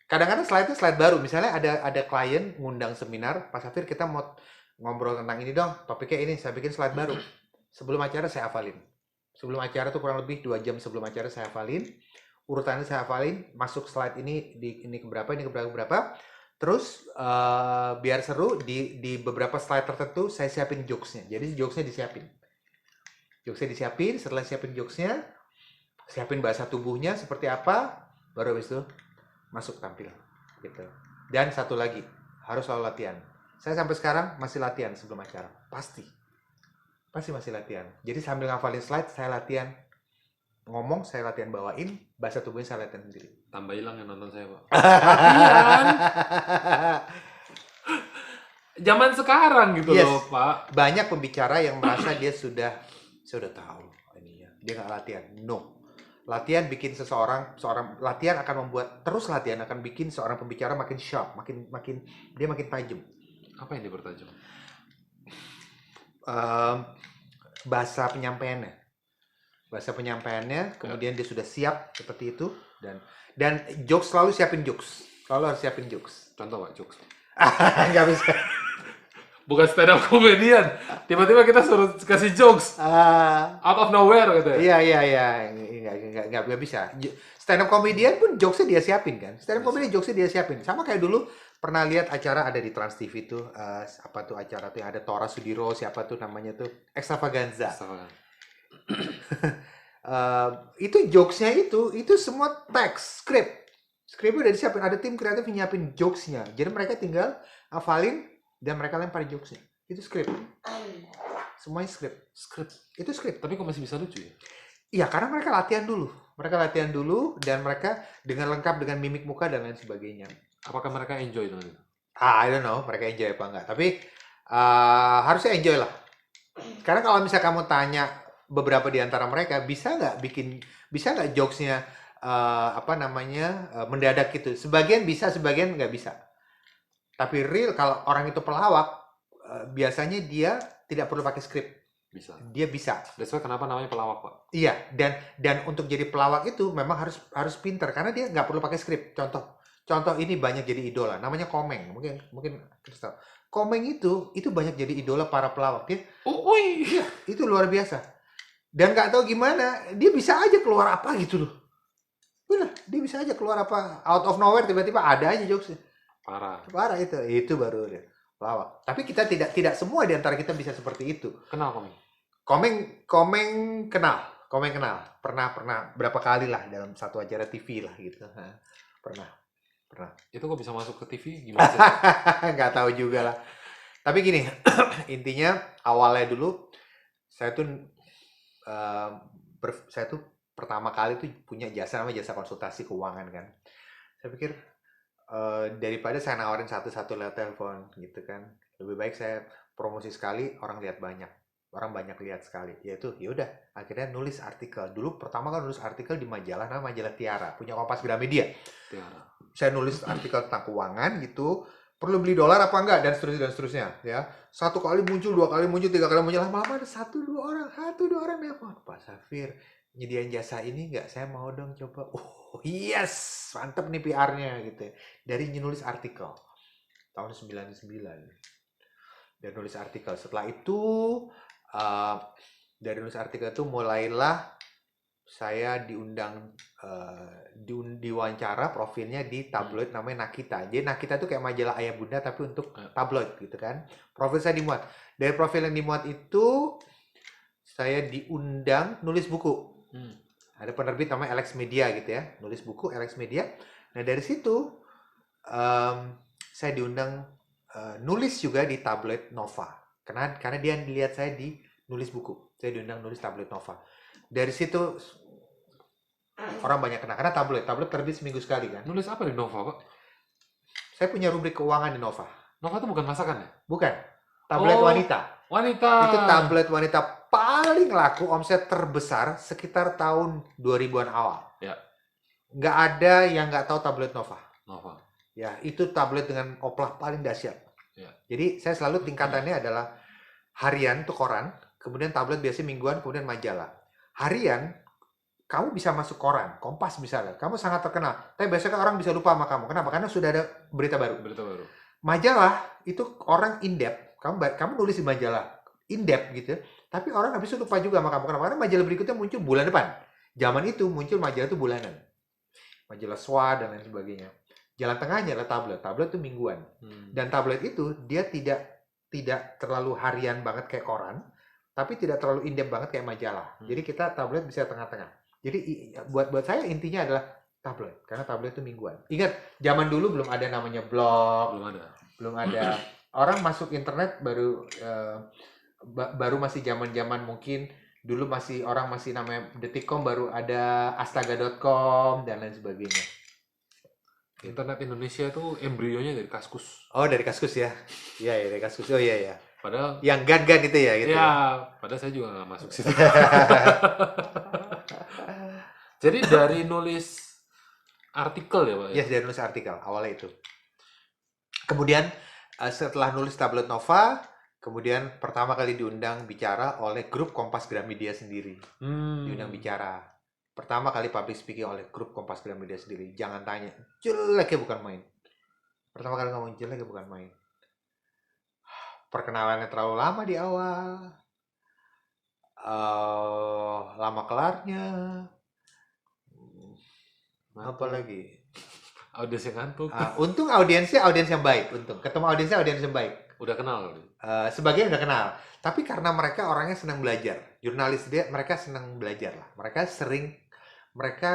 Kadang-kadang slide-nya slide baru. Misalnya ada klien ngundang seminar, Pak Safir kita mau ngobrol tentang ini dong, topiknya ini, saya bikin slide baru. Sebelum acara saya hafalin. Sebelum acara tuh kurang lebih 2 jam sebelum acara saya hafalin. Urutannya saya hafalin, masuk slide ini ini keberapa, ini keberapa. Terus biar seru di beberapa slide tertentu saya siapin jokesnya. Jadi jokesnya disiapin. Setelah siapin jokesnya, siapin bahasa tubuhnya seperti apa, baru habis itu masuk tampil gitu. Dan satu lagi, harus selalu latihan. Saya sampai sekarang masih latihan sebelum acara. Pasti masih latihan. Jadi sambil ngafalin slide, saya latihan ngomong, saya latihan bawain, bahasa tubuhnya saya latihan sendiri. Tambah hilang yang nonton saya, Pak. Latihan. Zaman sekarang gitu Yes. loh, Pak. Banyak pembicara yang merasa dia sudah tahu ini ya. Dia nggak latihan. No. Latihan bikin latihan akan bikin seorang pembicara makin sharp, makin tajam. Apa yang dipertajam? Bahasa penyampaiannya, kemudian dia sudah siap seperti itu, dan jokes, selalu harus siapin jokes. Contoh Pak, jokes. Nggak bisa. Bukan stand up comedian. Tiba-tiba kita suruh kasih jokes out of nowhere gitu ya. Iya, nggak bisa. Stand up comedian pun jokesnya dia siapin kan. Stand up comedian jokesnya dia siapin. Sama kayak dulu pernah lihat acara ada di Trans TV tuh, apa tuh acara tuh yang ada Tora Sudiro, siapa tuh namanya tuh, Extravaganza. Astaga. Itu jokesnya itu semua teks, skripnya udah disiapin, ada tim kreatif yang nyiapin jokesnya, jadi mereka tinggal hafalin dan mereka lempar jokesnya. Itu skrip, semuanya skrip, itu skrip. Tapi kok masih bisa lucu ya? Iya, karena mereka latihan dulu dan mereka dengan lengkap dengan mimik muka dan lain sebagainya. Apakah mereka enjoy dengan itu? I don't know mereka enjoy apa enggak, tapi harusnya enjoy lah. Karena kalau misalnya kamu tanya beberapa di antara mereka, bisa nggak jokesnya mendadak gitu. Sebagian bisa, sebagian nggak bisa. Tapi real kalau orang itu pelawak, biasanya dia tidak perlu pakai skrip. Bisa. Dia bisa. That's why kenapa namanya pelawak, Pak? Iya, dan untuk jadi pelawak itu memang harus pinter karena dia nggak perlu pakai skrip. Contoh ini banyak jadi idola, namanya Komeng. Mungkin kita tahu. Komeng itu banyak jadi idola para pelawak. Iya, itu luar biasa. Dan nggak tahu gimana, dia bisa aja keluar apa gitu loh. Bener, dia bisa aja keluar apa out of nowhere tiba-tiba ada aja jokesnya. Parah itu baru dia pelawak. Tapi kita tidak semua di antara kita bisa seperti itu. Kenal Komeng? Komeng kenal. Pernah berapa kali lah dalam satu acara TV lah gitu. Pernah. Itu kok bisa masuk ke TV? Gimana sih? Nggak tahu juga lah. Tapi gini, intinya awalnya dulu saya tuh pertama kali tuh punya jasa namanya jasa konsultasi keuangan kan. Saya pikir daripada saya nawarin satu-satu lewat telepon gitu kan, lebih baik saya promosi sekali, orang banyak lihat sekali. Yaitu yaudah akhirnya nulis artikel. Dulu pertama kan nulis artikel di majalah namanya majalah Tiara, punya Kompas Gramedia. Tiara. Saya nulis artikel tentang keuangan gitu, perlu beli dolar apa enggak dan seterusnya ya. Satu kali muncul, dua kali muncul, tiga kali muncul, lama-lama ada satu dua orang nelfon, Pak Safir nyediain jasa ini enggak, saya mau dong coba. Oh yes, mantep nih PR-nya gitu ya. Dari nulis artikel tahun 99 dan nulis artikel. Setelah itu dari nulis artikel itu mulailah saya diundang diwawancara profilnya di tabloid namanya Nakita. Jadi Nakita itu kayak majalah ayah bunda tapi untuk tabloid gitu kan. Profil saya dimuat. Dari profil yang dimuat itu saya diundang nulis buku. Ada penerbit namanya Alex Media gitu ya. Nulis buku Alex Media. Nah dari situ saya diundang nulis juga di tabloid Nova. Karena dia lihat saya di nulis buku. Saya diundang nulis tabloid Nova. Dari situ orang banyak kenal karena tabloid terbit seminggu sekali kan. Nulis apa di Nova, Pak? Saya punya rubrik keuangan di Nova. Nova itu bukan masakan ya? Bukan. Tabloid wanita. Itu tabloid wanita paling laku, omset terbesar sekitar tahun 2000-an awal. Ya. Nggak ada yang nggak tahu tabloid Nova. Ya, itu tabloid dengan oplah paling dahsyat. Ya. Jadi saya selalu tingkatannya adalah harian itu koran, kemudian tabloid biasanya mingguan, kemudian majalah. Harian kamu bisa masuk koran, Kompas misalnya, kamu sangat terkenal. Tapi biasanya orang bisa lupa sama kamu. Kenapa? Karena sudah ada berita baru. Majalah itu orang in depth. Kamu nulis di majalah in depth gitu. Tapi orang habis itu lupa juga sama kamu. Kenapa? Karena majalah berikutnya muncul bulan depan. Zaman itu muncul majalah itu bulanan. Majalah SWA dan lain sebagainya. Jalan tengahnya adalah tabloid. Tabloid itu mingguan. Dan tabloid itu dia tidak terlalu harian banget kayak koran, tapi tidak terlalu in depth banget kayak majalah. Jadi kita tabloid bisa tengah-tengah. Jadi buat saya intinya adalah tabloid, karena tabloid itu mingguan. Ingat, zaman dulu belum ada namanya blog, belum ada. Orang masuk internet baru masih zaman-zaman mungkin dulu orang masih namanya Detikcom, baru ada astaga.com dan lain sebagainya. Internet Indonesia itu embrionya dari Kaskus. Oh, dari Kaskus ya? Iya, dari Kaskus. Oh iya. Padahal yang gan-gan itu ya gitu. Ya, padahal saya juga nggak masuk situ. Jadi dari nulis artikel ya, Pak? Yes, dari nulis artikel awalnya itu. Kemudian setelah nulis tabloid Nova, kemudian pertama kali diundang bicara oleh grup Kompas Gramedia sendiri. Diundang bicara. Pertama kali public speaking oleh grup Kompas Gramedia sendiri. Jangan tanya, jeleknya bukan main. Pertama kali ngomong jeleknya bukan main. Perkenalannya terlalu lama di awal. Lama kelarnya. Apa lagi? Audiens yang ngantuk. Untung audiensnya audiens yang baik, untung ketemu audiensnya audiens yang baik. Udah kenal. Sebagian udah kenal, tapi karena mereka orangnya senang belajar, jurnalis mereka senang belajar lah. Mereka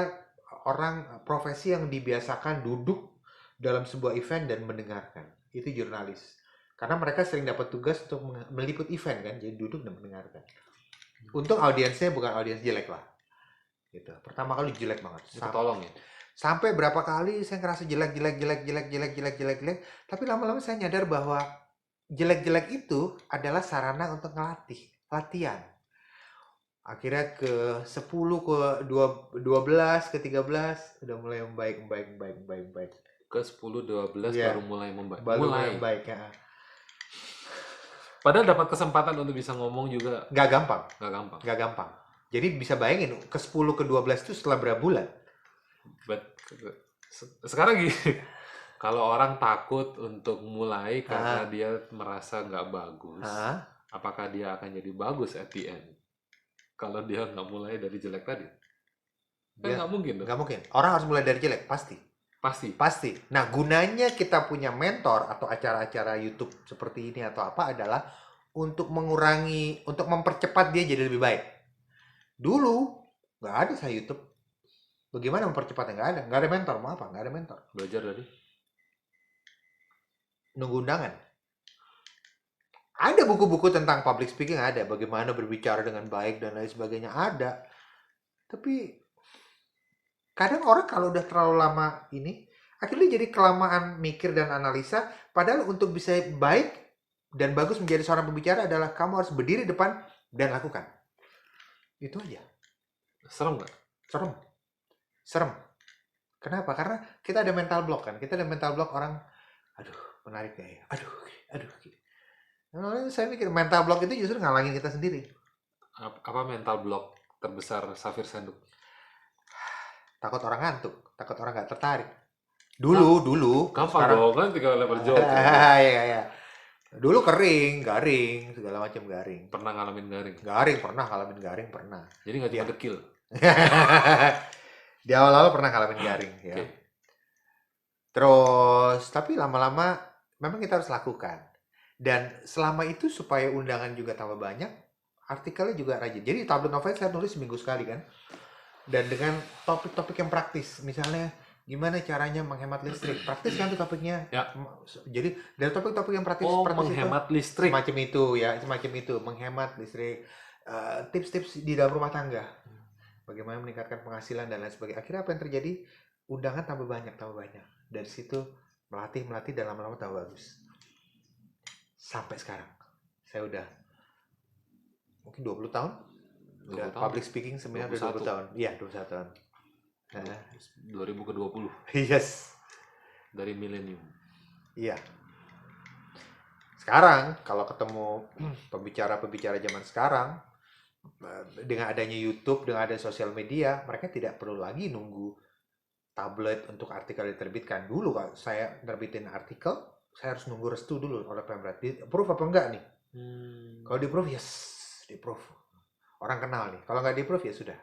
orang profesi yang dibiasakan duduk dalam sebuah event dan mendengarkan. Itu jurnalis. Karena mereka sering dapat tugas untuk meliput event kan, jadi duduk dan mendengarkan. Untung audiensnya bukan audiens jelek lah. Gitu. Pertama kali jelek banget. Tolong ya. Sampai berapa kali saya ngerasa jelek, tapi lama-lama saya nyadar bahwa jelek-jelek itu adalah sarana untuk latihan. Akhirnya ke 10, ke 12, ke 13 udah mulai membaik. Ke 10, 12 Iya. baru mulai membaik. Mulai membaik ya. Padahal dapat kesempatan untuk bisa ngomong juga Gak gampang. nggak gampang. Jadi bisa bayangin ke 10, ke 12 itu setelah berapa bulan? Sekarang gini, kalau orang takut untuk mulai karena dia merasa nggak bagus, apakah dia akan jadi bagus at the end? Kalau dia nggak mulai dari jelek tadi, kan nggak mungkin dong. Nggak mungkin. Orang harus mulai dari jelek, pasti. Nah, gunanya kita punya mentor atau acara-acara YouTube seperti ini atau apa adalah untuk mempercepat dia jadi lebih baik. Dulu nggak ada saya YouTube. Bagaimana mempercepatnya? Nggak ada mentor. Mau apa? Nggak ada mentor. Belajar dari nunggu undangan. Ada buku-buku tentang public speaking, ada bagaimana berbicara dengan baik dan lain sebagainya, ada. Tapi kadang orang kalau udah terlalu lama ini, akhirnya jadi kelamaan mikir dan analisa, padahal untuk bisa baik dan bagus menjadi seorang pembicara adalah kamu harus berdiri depan dan lakukan. Itu aja. serem nggak? Serem. Kenapa? Karena kita ada mental block kan. Kita ada mental block orang, aduh menarik gak ya? Aduh. Nah, saya mikir mental block itu justru ngalangin kita sendiri. Apa mental block terbesar Safir Senduk? Takut orang ngantuk, takut orang nggak tertarik. Dulu. Gampang dong kan tinggal level jauh. Iya. Dulu garing, segala macam garing. Pernah ngalamin garing? Ngalamin garing pernah. Jadi nggak cuma dekil. Di awal-awal pernah ngalamin garing ya. Okay. Terus tapi lama-lama memang kita harus lakukan. Dan selama itu supaya undangan juga tambah banyak, artikelnya juga rajin. Jadi tablet novel saya nulis seminggu sekali kan. Dan dengan topik-topik yang praktis, misalnya gimana caranya menghemat listrik, praktis kan tuh topiknya. Ya. Jadi dari topik-topik yang praktis, menghemat listrik. semacam itu, menghemat listrik, tips-tips di dalam rumah tangga, bagaimana meningkatkan penghasilan dan lain sebagainya. Akhirnya apa yang terjadi? Undangan tambah banyak. Dari situ melatih dan lama-lama tambah bagus. Sampai sekarang, saya udah mungkin 20 tahun. Udah public speaking sebenarnya udah 20 tahun. Iya, 21 tahun. 2000 ke 20. Yes. Dari milenium. Iya. Sekarang kalau ketemu pembicara zaman sekarang, dengan adanya YouTube, dengan ada sosial media, mereka tidak perlu lagi nunggu tablet untuk artikel diterbitkan. Dulu kalau saya terbitin artikel, saya harus nunggu restu dulu oleh Pemret. Di-approve apa enggak nih? Kalau di-approve, yes, di-approve. Orang kenal nih. Kalau nggak di-approve ya sudah.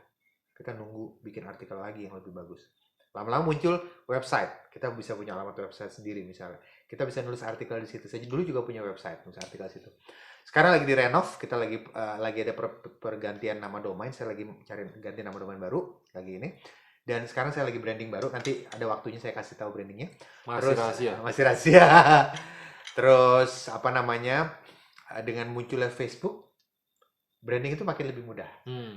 Kita nunggu bikin artikel lagi yang lebih bagus. Lama-lama muncul website. Kita bisa punya alamat website sendiri misalnya. Kita bisa nulis artikel di situ. Saya dulu juga punya website, nulis artikel di situ. Sekarang lagi direnov, kita lagi ada pergantian nama domain. Saya lagi cari ganti nama domain baru lagi ini. Dan sekarang saya lagi branding baru. Nanti ada waktunya saya kasih tahu brandingnya. Masih rahasia. Terus apa namanya? Dengan munculnya Facebook, branding itu makin lebih mudah.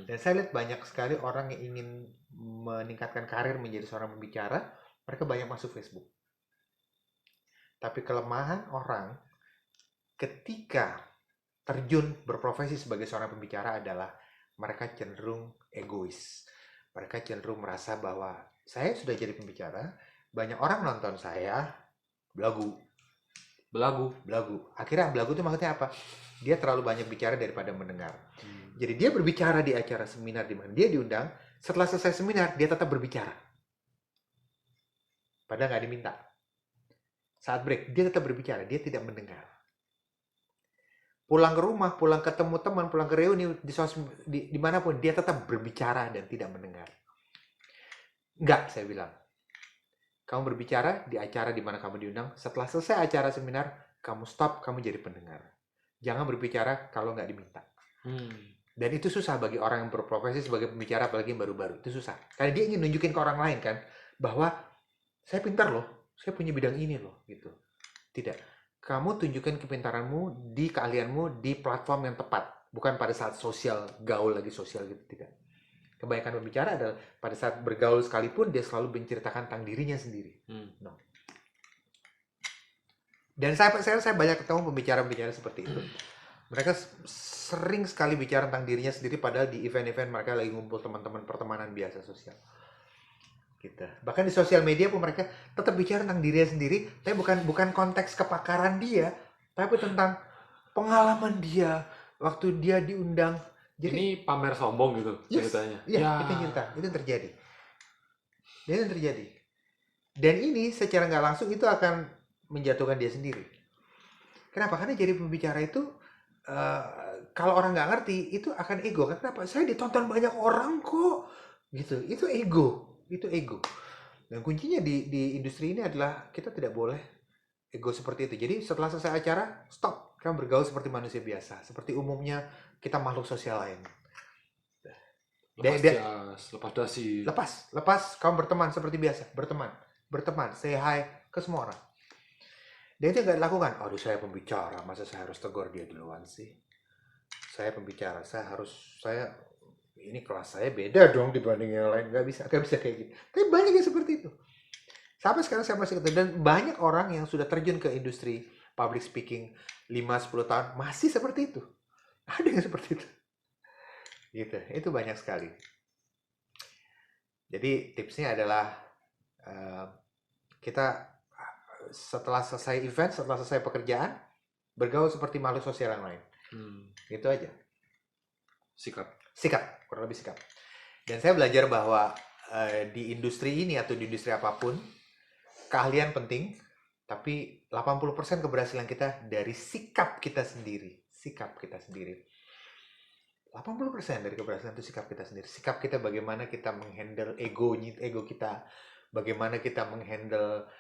Dan saya lihat banyak sekali orang yang ingin meningkatkan karir menjadi seorang pembicara, mereka banyak masuk Facebook. Tapi kelemahan orang ketika terjun berprofesi sebagai seorang pembicara adalah mereka cenderung egois. Mereka cenderung merasa bahwa saya sudah jadi pembicara, banyak orang nonton saya, belagu. Akhirnya belagu itu maksudnya apa? Dia terlalu banyak bicara daripada mendengar. Jadi dia berbicara di acara seminar di mana dia diundang, setelah selesai seminar dia tetap berbicara. Padahal nggak diminta. Saat break dia tetap berbicara, dia tidak mendengar. Pulang ke rumah, pulang ketemu teman, pulang ke reuni dimanapun dia tetap berbicara dan tidak mendengar. Enggak, saya bilang. Kamu berbicara di acara di mana kamu diundang. Setelah selesai acara seminar, kamu stop, kamu jadi pendengar. Jangan berbicara kalau nggak diminta. Dan itu susah bagi orang yang berprofesi sebagai pembicara, apalagi yang baru-baru. Itu susah. Karena dia ingin nunjukin ke orang lain kan, bahwa saya pintar loh, saya punya bidang ini loh, gitu. Tidak. Kamu tunjukkan kepintaranmu, di keahlianmu, di platform yang tepat. Bukan pada saat sosial, gaul lagi sosial gitu, tidak. Kebanyakan pembicara adalah pada saat bergaul sekalipun, dia selalu menceritakan tentang dirinya sendiri. No. Dan saya banyak ketemu pembicara-pembicara seperti itu. Mereka sering sekali bicara tentang dirinya sendiri, padahal di event-event mereka lagi ngumpul teman-teman pertemanan biasa sosial. Gitu. Bahkan di sosial media pun mereka tetap bicara tentang dirinya sendiri, tapi bukan konteks kepakaran dia, tapi tentang pengalaman dia waktu dia diundang. Jadi, ini pamer sombong gitu ceritanya. Iya, itu yang cerita, itu yang terjadi. Dan itu yang terjadi. Dan ini secara nggak langsung itu akan menjatuhkan dia sendiri. Kenapa? Karena jadi pembicara itu kalau orang nggak ngerti itu akan ego. Kenapa? Saya ditonton banyak orang kok, gitu. Itu ego, Dan kuncinya di industri ini adalah kita tidak boleh ego seperti itu. Jadi setelah selesai acara, stop. Kamu bergaul seperti manusia biasa, seperti umumnya kita makhluk sosial lain. Lepas dasi. Lepas kamu berteman seperti biasa, berteman, say hi ke semua orang. Dan itu nggak dilakukan. Aduh, saya pembicara, masa saya harus tegur dia duluan sih? Saya pembicara, ini kelas saya beda dong dibanding yang lain. Nggak bisa kayak gitu. Tapi banyak yang seperti itu. Sampai sekarang saya masih ketemu, dan banyak orang yang sudah terjun ke industri public speaking 5-10 tahun masih seperti itu. Ada yang seperti itu. Gitu, itu banyak sekali. Jadi tipsnya adalah kita setelah selesai event, setelah selesai pekerjaan, bergaul seperti makhluk sosial yang lain. Itu aja. Sikap, kurang lebih sikap. Dan saya belajar bahwa di industri ini atau di industri apapun, keahlian penting, tapi 80% keberhasilan kita dari sikap kita sendiri. 80% dari keberhasilan itu sikap kita sendiri. Sikap kita bagaimana kita menghandle ego kita, bagaimana kita menghandle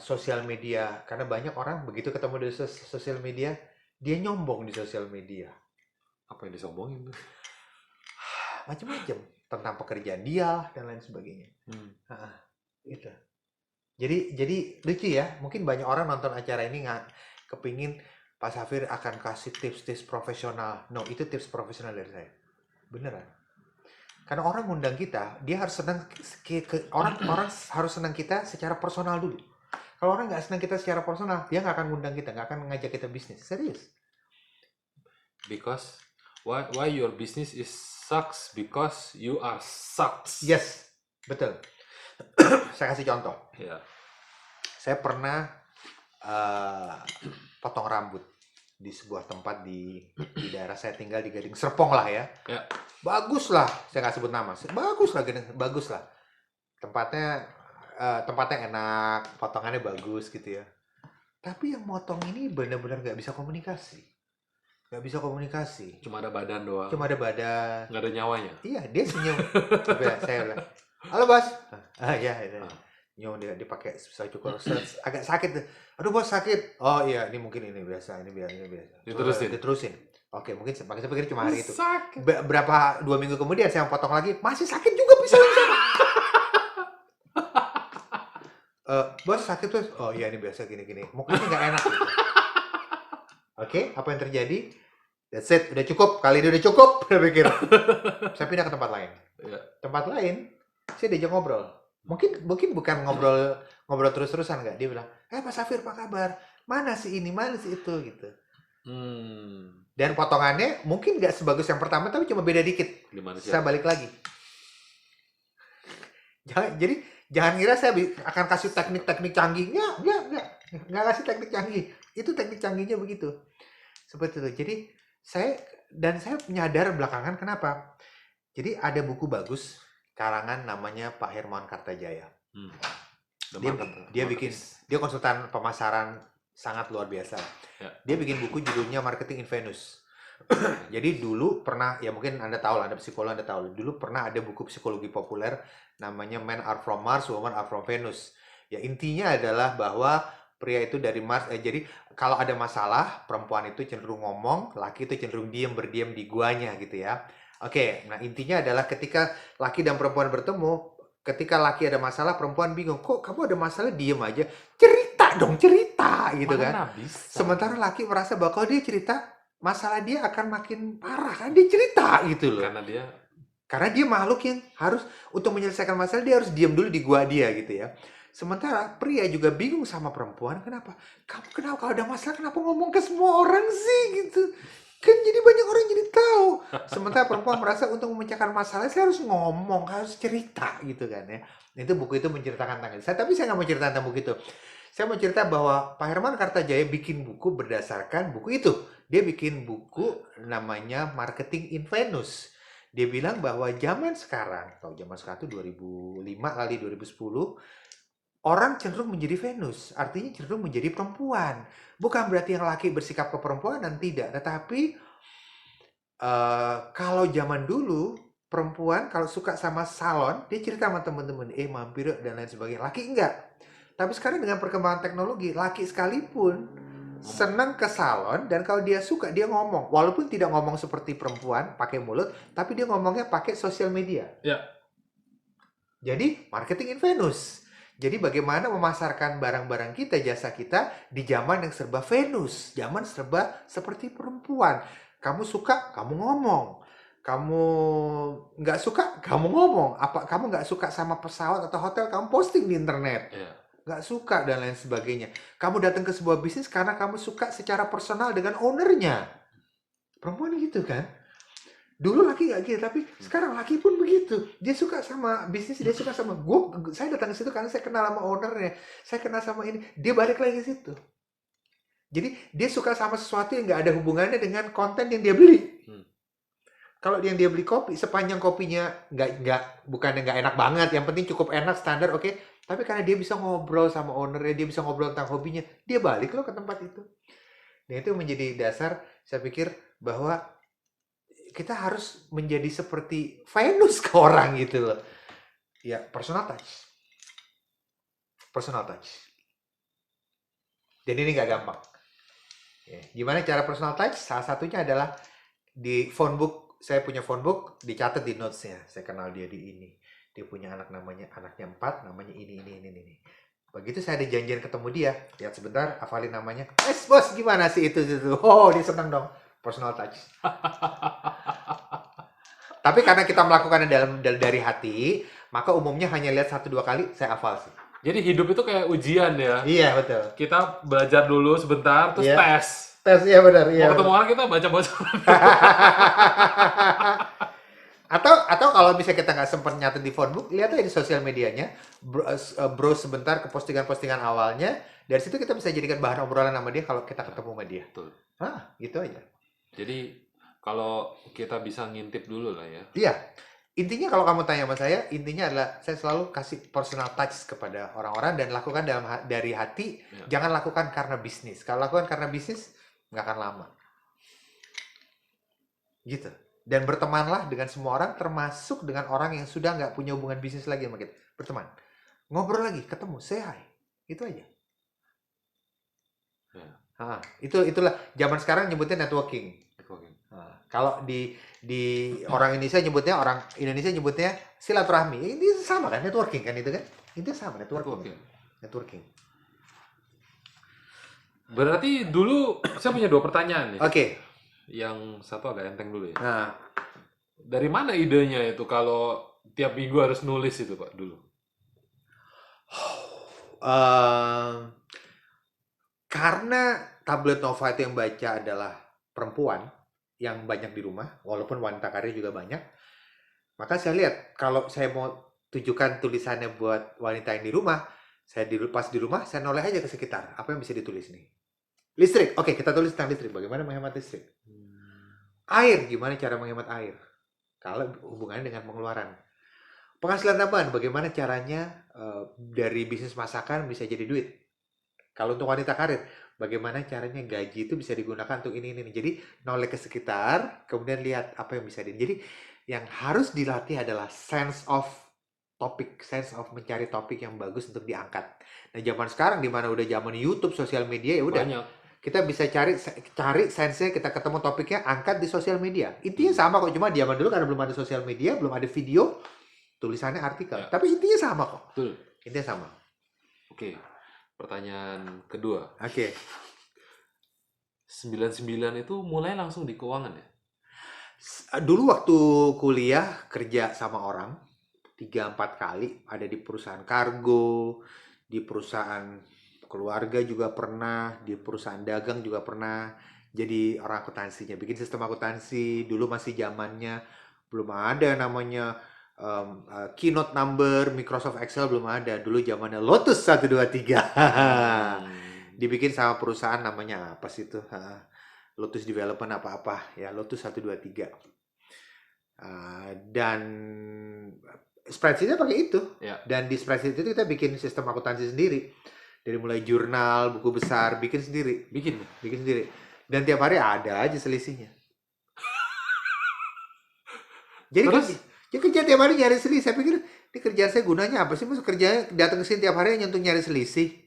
sosial media. Karena banyak orang begitu ketemu di sosial media, dia nyombong di sosial media. Apa yang disombongin tuh? Macam-macam tentang pekerjaan dia dan lain sebagainya. Gitu. Jadi lucu ya. Mungkin banyak orang nonton acara ini nggak kepingin Pak Safir akan kasih tips-tips profesional. No, itu tips profesional dari saya. Beneran. Karena orang ngundang kita, dia harus senang orang harus senang kita secara personal dulu. Kalau orang nggak senang kita secara personal, dia nggak akan ngundang kita, nggak akan ngajak kita bisnis. Serius. Because why your business is sucks because you are sucks. Yes, betul. Saya kasih contoh. Yeah. Saya pernah potong rambut di sebuah tempat di daerah saya tinggal di Gading Serpong lah ya. Yeah. Bagus lah, saya nggak sebut nama. Bagus lah. Tempatnya enak, potongannya bagus gitu ya. Tapi yang motong ini benar-benar nggak bisa komunikasi. Cuma ada badan doang. Nggak ada nyawanya. Iya, dia senyum. Saya bilang, halo bos. Ya. Nyom dia dipakai susah cukur, agak sakit. Aduh bos sakit. Oh iya, ini biasa. Diterusin. Oke, mungkin saya pikir cuma hari itu. Berapa 2 minggu kemudian saya potong lagi, masih sakit juga bisa. Bos sakit tuh. Oh iya, ini biasa gini. Mukanya nggak enak. Gitu. Oke, apa yang terjadi? That's it, udah cukup. Kali ini udah cukup, saya pikir. Saya pindah ke tempat lain. Yeah. Tempat lain, saya diajak ngobrol. Mungkin bukan ngobrol terus-terusan nggak. Dia bilang, Pak Safir, apa kabar? Mana sih ini, mana sih itu, gitu. Dan potongannya mungkin nggak sebagus yang pertama, tapi cuma beda dikit. Saya balik lagi. Jadi jangan kira saya akan kasih teknik-teknik canggih. Nggak kasih teknik canggih. Itu teknik canggihnya begitu. Seperti itu. Jadi saya menyadar belakangan kenapa. Jadi ada buku bagus karangan namanya Pak Hermawan Kartajaya. Dia konsultan pemasaran sangat luar biasa. Ya. Dia bikin buku judulnya Marketing in Venus. Jadi dulu pernah, ya mungkin Anda tahu lah, Anda psikolog Anda tahu. Dulu pernah ada buku psikologi populer namanya Men Are From Mars, Women Are From Venus. Ya intinya adalah bahwa pria itu dari Mars, jadi kalau ada masalah, perempuan itu cenderung ngomong, laki itu cenderung berdiam di guanya gitu ya. Oke, nah intinya adalah ketika laki dan perempuan bertemu, ketika laki ada masalah, perempuan bingung, kok kamu ada masalah diem aja? Cerita dong, cerita gitu kan. Mana bisa. Sementara laki merasa bahwa kalau dia cerita, masalah dia akan makin parah kan, dia cerita gitu loh. Karena dia makhluk yang harus, untuk menyelesaikan masalah, dia harus diam dulu di gua dia gitu ya. Sementara pria juga bingung sama perempuan, kenapa? Kamu kenapa kalau ada masalah kenapa ngomong ke semua orang sih gitu? Kan jadi banyak orang jadi tahu. Sementara perempuan merasa untuk memecahkan masalah saya harus ngomong, harus cerita gitu kan ya. Itu buku itu menceritakan tentang itu. Tapi saya nggak mau cerita tentang buku itu. Saya mau cerita bahwa Pak Herman Kartajaya bikin buku berdasarkan buku itu. Dia bikin buku namanya Marketing in Venus. Dia bilang bahwa zaman sekarang, atau zaman sekarang itu 2005 kali 2010, orang cenderung menjadi Venus, artinya cenderung menjadi perempuan. Bukan berarti yang laki bersikap ke perempuan dan tidak, tetapi kalau zaman dulu perempuan kalau suka sama salon, dia cerita sama teman-teman, mampir yuk, dan lain sebagainya. Laki enggak. Tapi sekarang dengan perkembangan teknologi, laki sekalipun senang ke salon dan kalau dia suka dia ngomong, walaupun tidak ngomong seperti perempuan pakai mulut, tapi dia ngomongnya pakai sosial media. Ya. Jadi marketing in Venus. Jadi bagaimana memasarkan barang-barang kita, jasa kita di zaman yang serba Venus, zaman serba seperti perempuan. Kamu suka, kamu ngomong. Kamu nggak suka, kamu ngomong. Apa kamu nggak suka sama pesawat atau hotel, kamu posting di internet. Ya. Nggak suka dan lain sebagainya. Kamu datang ke sebuah bisnis karena kamu suka secara personal dengan ownernya. Perempuan gitu kan? Dulu laki nggak gitu, tapi sekarang laki pun begitu. Dia suka sama bisnis, dia suka sama gue. Saya datang ke situ karena saya kenal sama ownernya. Saya kenal sama ini. Dia balik lagi ke situ. Jadi dia suka sama sesuatu yang nggak ada hubungannya dengan konten yang dia beli. Kalau yang dia beli kopi, sepanjang kopinya bukannya nggak enak banget, yang penting cukup enak, standar, oke. Tapi karena dia bisa ngobrol sama ownernya, dia bisa ngobrol tentang hobinya, dia balik loh ke tempat itu. Dan itu menjadi dasar, saya pikir bahwa kita harus menjadi seperti Venus ke orang gitu loh. Ya, personal touch. Personal touch. Dan ini nggak gampang. Ya, gimana cara personal touch? Salah satunya adalah di phone book. Saya punya phone book, dicatat di notes-nya. Saya kenal dia di ini. Dia punya anaknya 4, namanya ini. Begitu saya ada janjian ketemu dia, lihat sebentar, hafalin namanya. Bos, gimana sih itu? Oh, dia senang dong. Personal touch. Tapi karena kita melakukannya dari hati, maka umumnya hanya lihat 1-2 kali, saya hafal sih. Jadi hidup itu kayak ujian ya. Iya, betul. Kita belajar dulu sebentar, terus Iya. tes. Tes, iya benar. Iya, Mau ketemu orang kita baca-baca. Atau kalau misalnya kita nggak sempat nyatet di phone book, lihat aja di sosial medianya, browse sebentar ke postingan-postingan awalnya, dari situ kita bisa jadikan bahan obrolan sama dia kalau kita ketemu sama dia. Betul. Gitu aja. Jadi kalau kita bisa ngintip dulu lah ya. Iya. Intinya kalau kamu tanya sama saya, intinya adalah saya selalu kasih personal touch kepada orang-orang dan lakukan dari hati. Ya. Jangan lakukan karena bisnis. Kalau lakukan karena bisnis, nggak akan lama. Gitu. Dan bertemanlah dengan semua orang, termasuk dengan orang yang sudah nggak punya hubungan bisnis lagi sama kita. Berteman. Ngobrol lagi, ketemu, say hi. Itu aja. Ya. Itulah zaman sekarang nyebutnya networking. Kalau di orang Indonesia nyebutnya silaturahmi. Ini sama kan, networking kan itu kan? Itu sama, networking. Berarti dulu saya punya 2 pertanyaan nih. Oke. Yang satu agak enteng dulu ya. Nah, Dari mana idenya itu kalau tiap minggu harus nulis itu Pak dulu? Karena tablet Nova itu yang baca adalah perempuan yang banyak di rumah, walaupun wanita karir juga banyak, maka saya lihat kalau saya mau tujukan tulisannya buat wanita yang di rumah, pas di rumah saya noleh aja ke sekitar, apa yang bisa ditulis nih? Listrik, oke, kita tulis tentang listrik, bagaimana menghemat listrik. Air, gimana cara menghemat air? Kalau hubungannya dengan pengeluaran. Penghasilan tambahan, bagaimana caranya dari bisnis masakan bisa jadi duit. Kalau untuk wanita karir, bagaimana caranya gaji itu bisa digunakan untuk ini. Jadi noleh ke sekitar, kemudian lihat apa yang bisa Jadi yang harus dilatih adalah sense of topik, sense of mencari topik yang bagus untuk diangkat. Nah, zaman sekarang di mana udah zaman YouTube, sosial media, ya udah Banyak. kita bisa cari sense-nya, kita ketemu topiknya, angkat di sosial media. Intinya sama kok, cuma di zaman dulu karena belum ada sosial media, belum ada video, tulisannya artikel. Ya. Tapi intinya sama kok. Betul. Intinya sama. Oke. Pertanyaan kedua. Oke. 99 itu mulai langsung di keuangan ya? Dulu waktu kuliah kerja sama orang 3-4 kali, ada di perusahaan kargo, di perusahaan keluarga juga pernah, di perusahaan dagang juga pernah. Jadi orang akuntansinya, bikin sistem akuntansi. Dulu masih zamannya belum ada namanya keynote number, Microsoft Excel belum ada. Dulu zamannya Lotus 123. Dibikin sama perusahaan namanya apa sih itu? Lotus Development apa-apa ya, Lotus 123. Dan spreadsheet-nya pakai itu. Ya. Dan di spreadsheet itu kita bikin sistem akuntansi sendiri. Dari mulai jurnal, buku besar, bikin sendiri. Bikin. Bikin sendiri. Dan tiap hari ada aja selisihnya. Jadi Terus? kerja tiap hari nyari selisih. Saya pikir, ini kerjaan saya gunanya apa sih? Maksud kerjanya datang ke sini tiap hari nyentuh nyari selisih.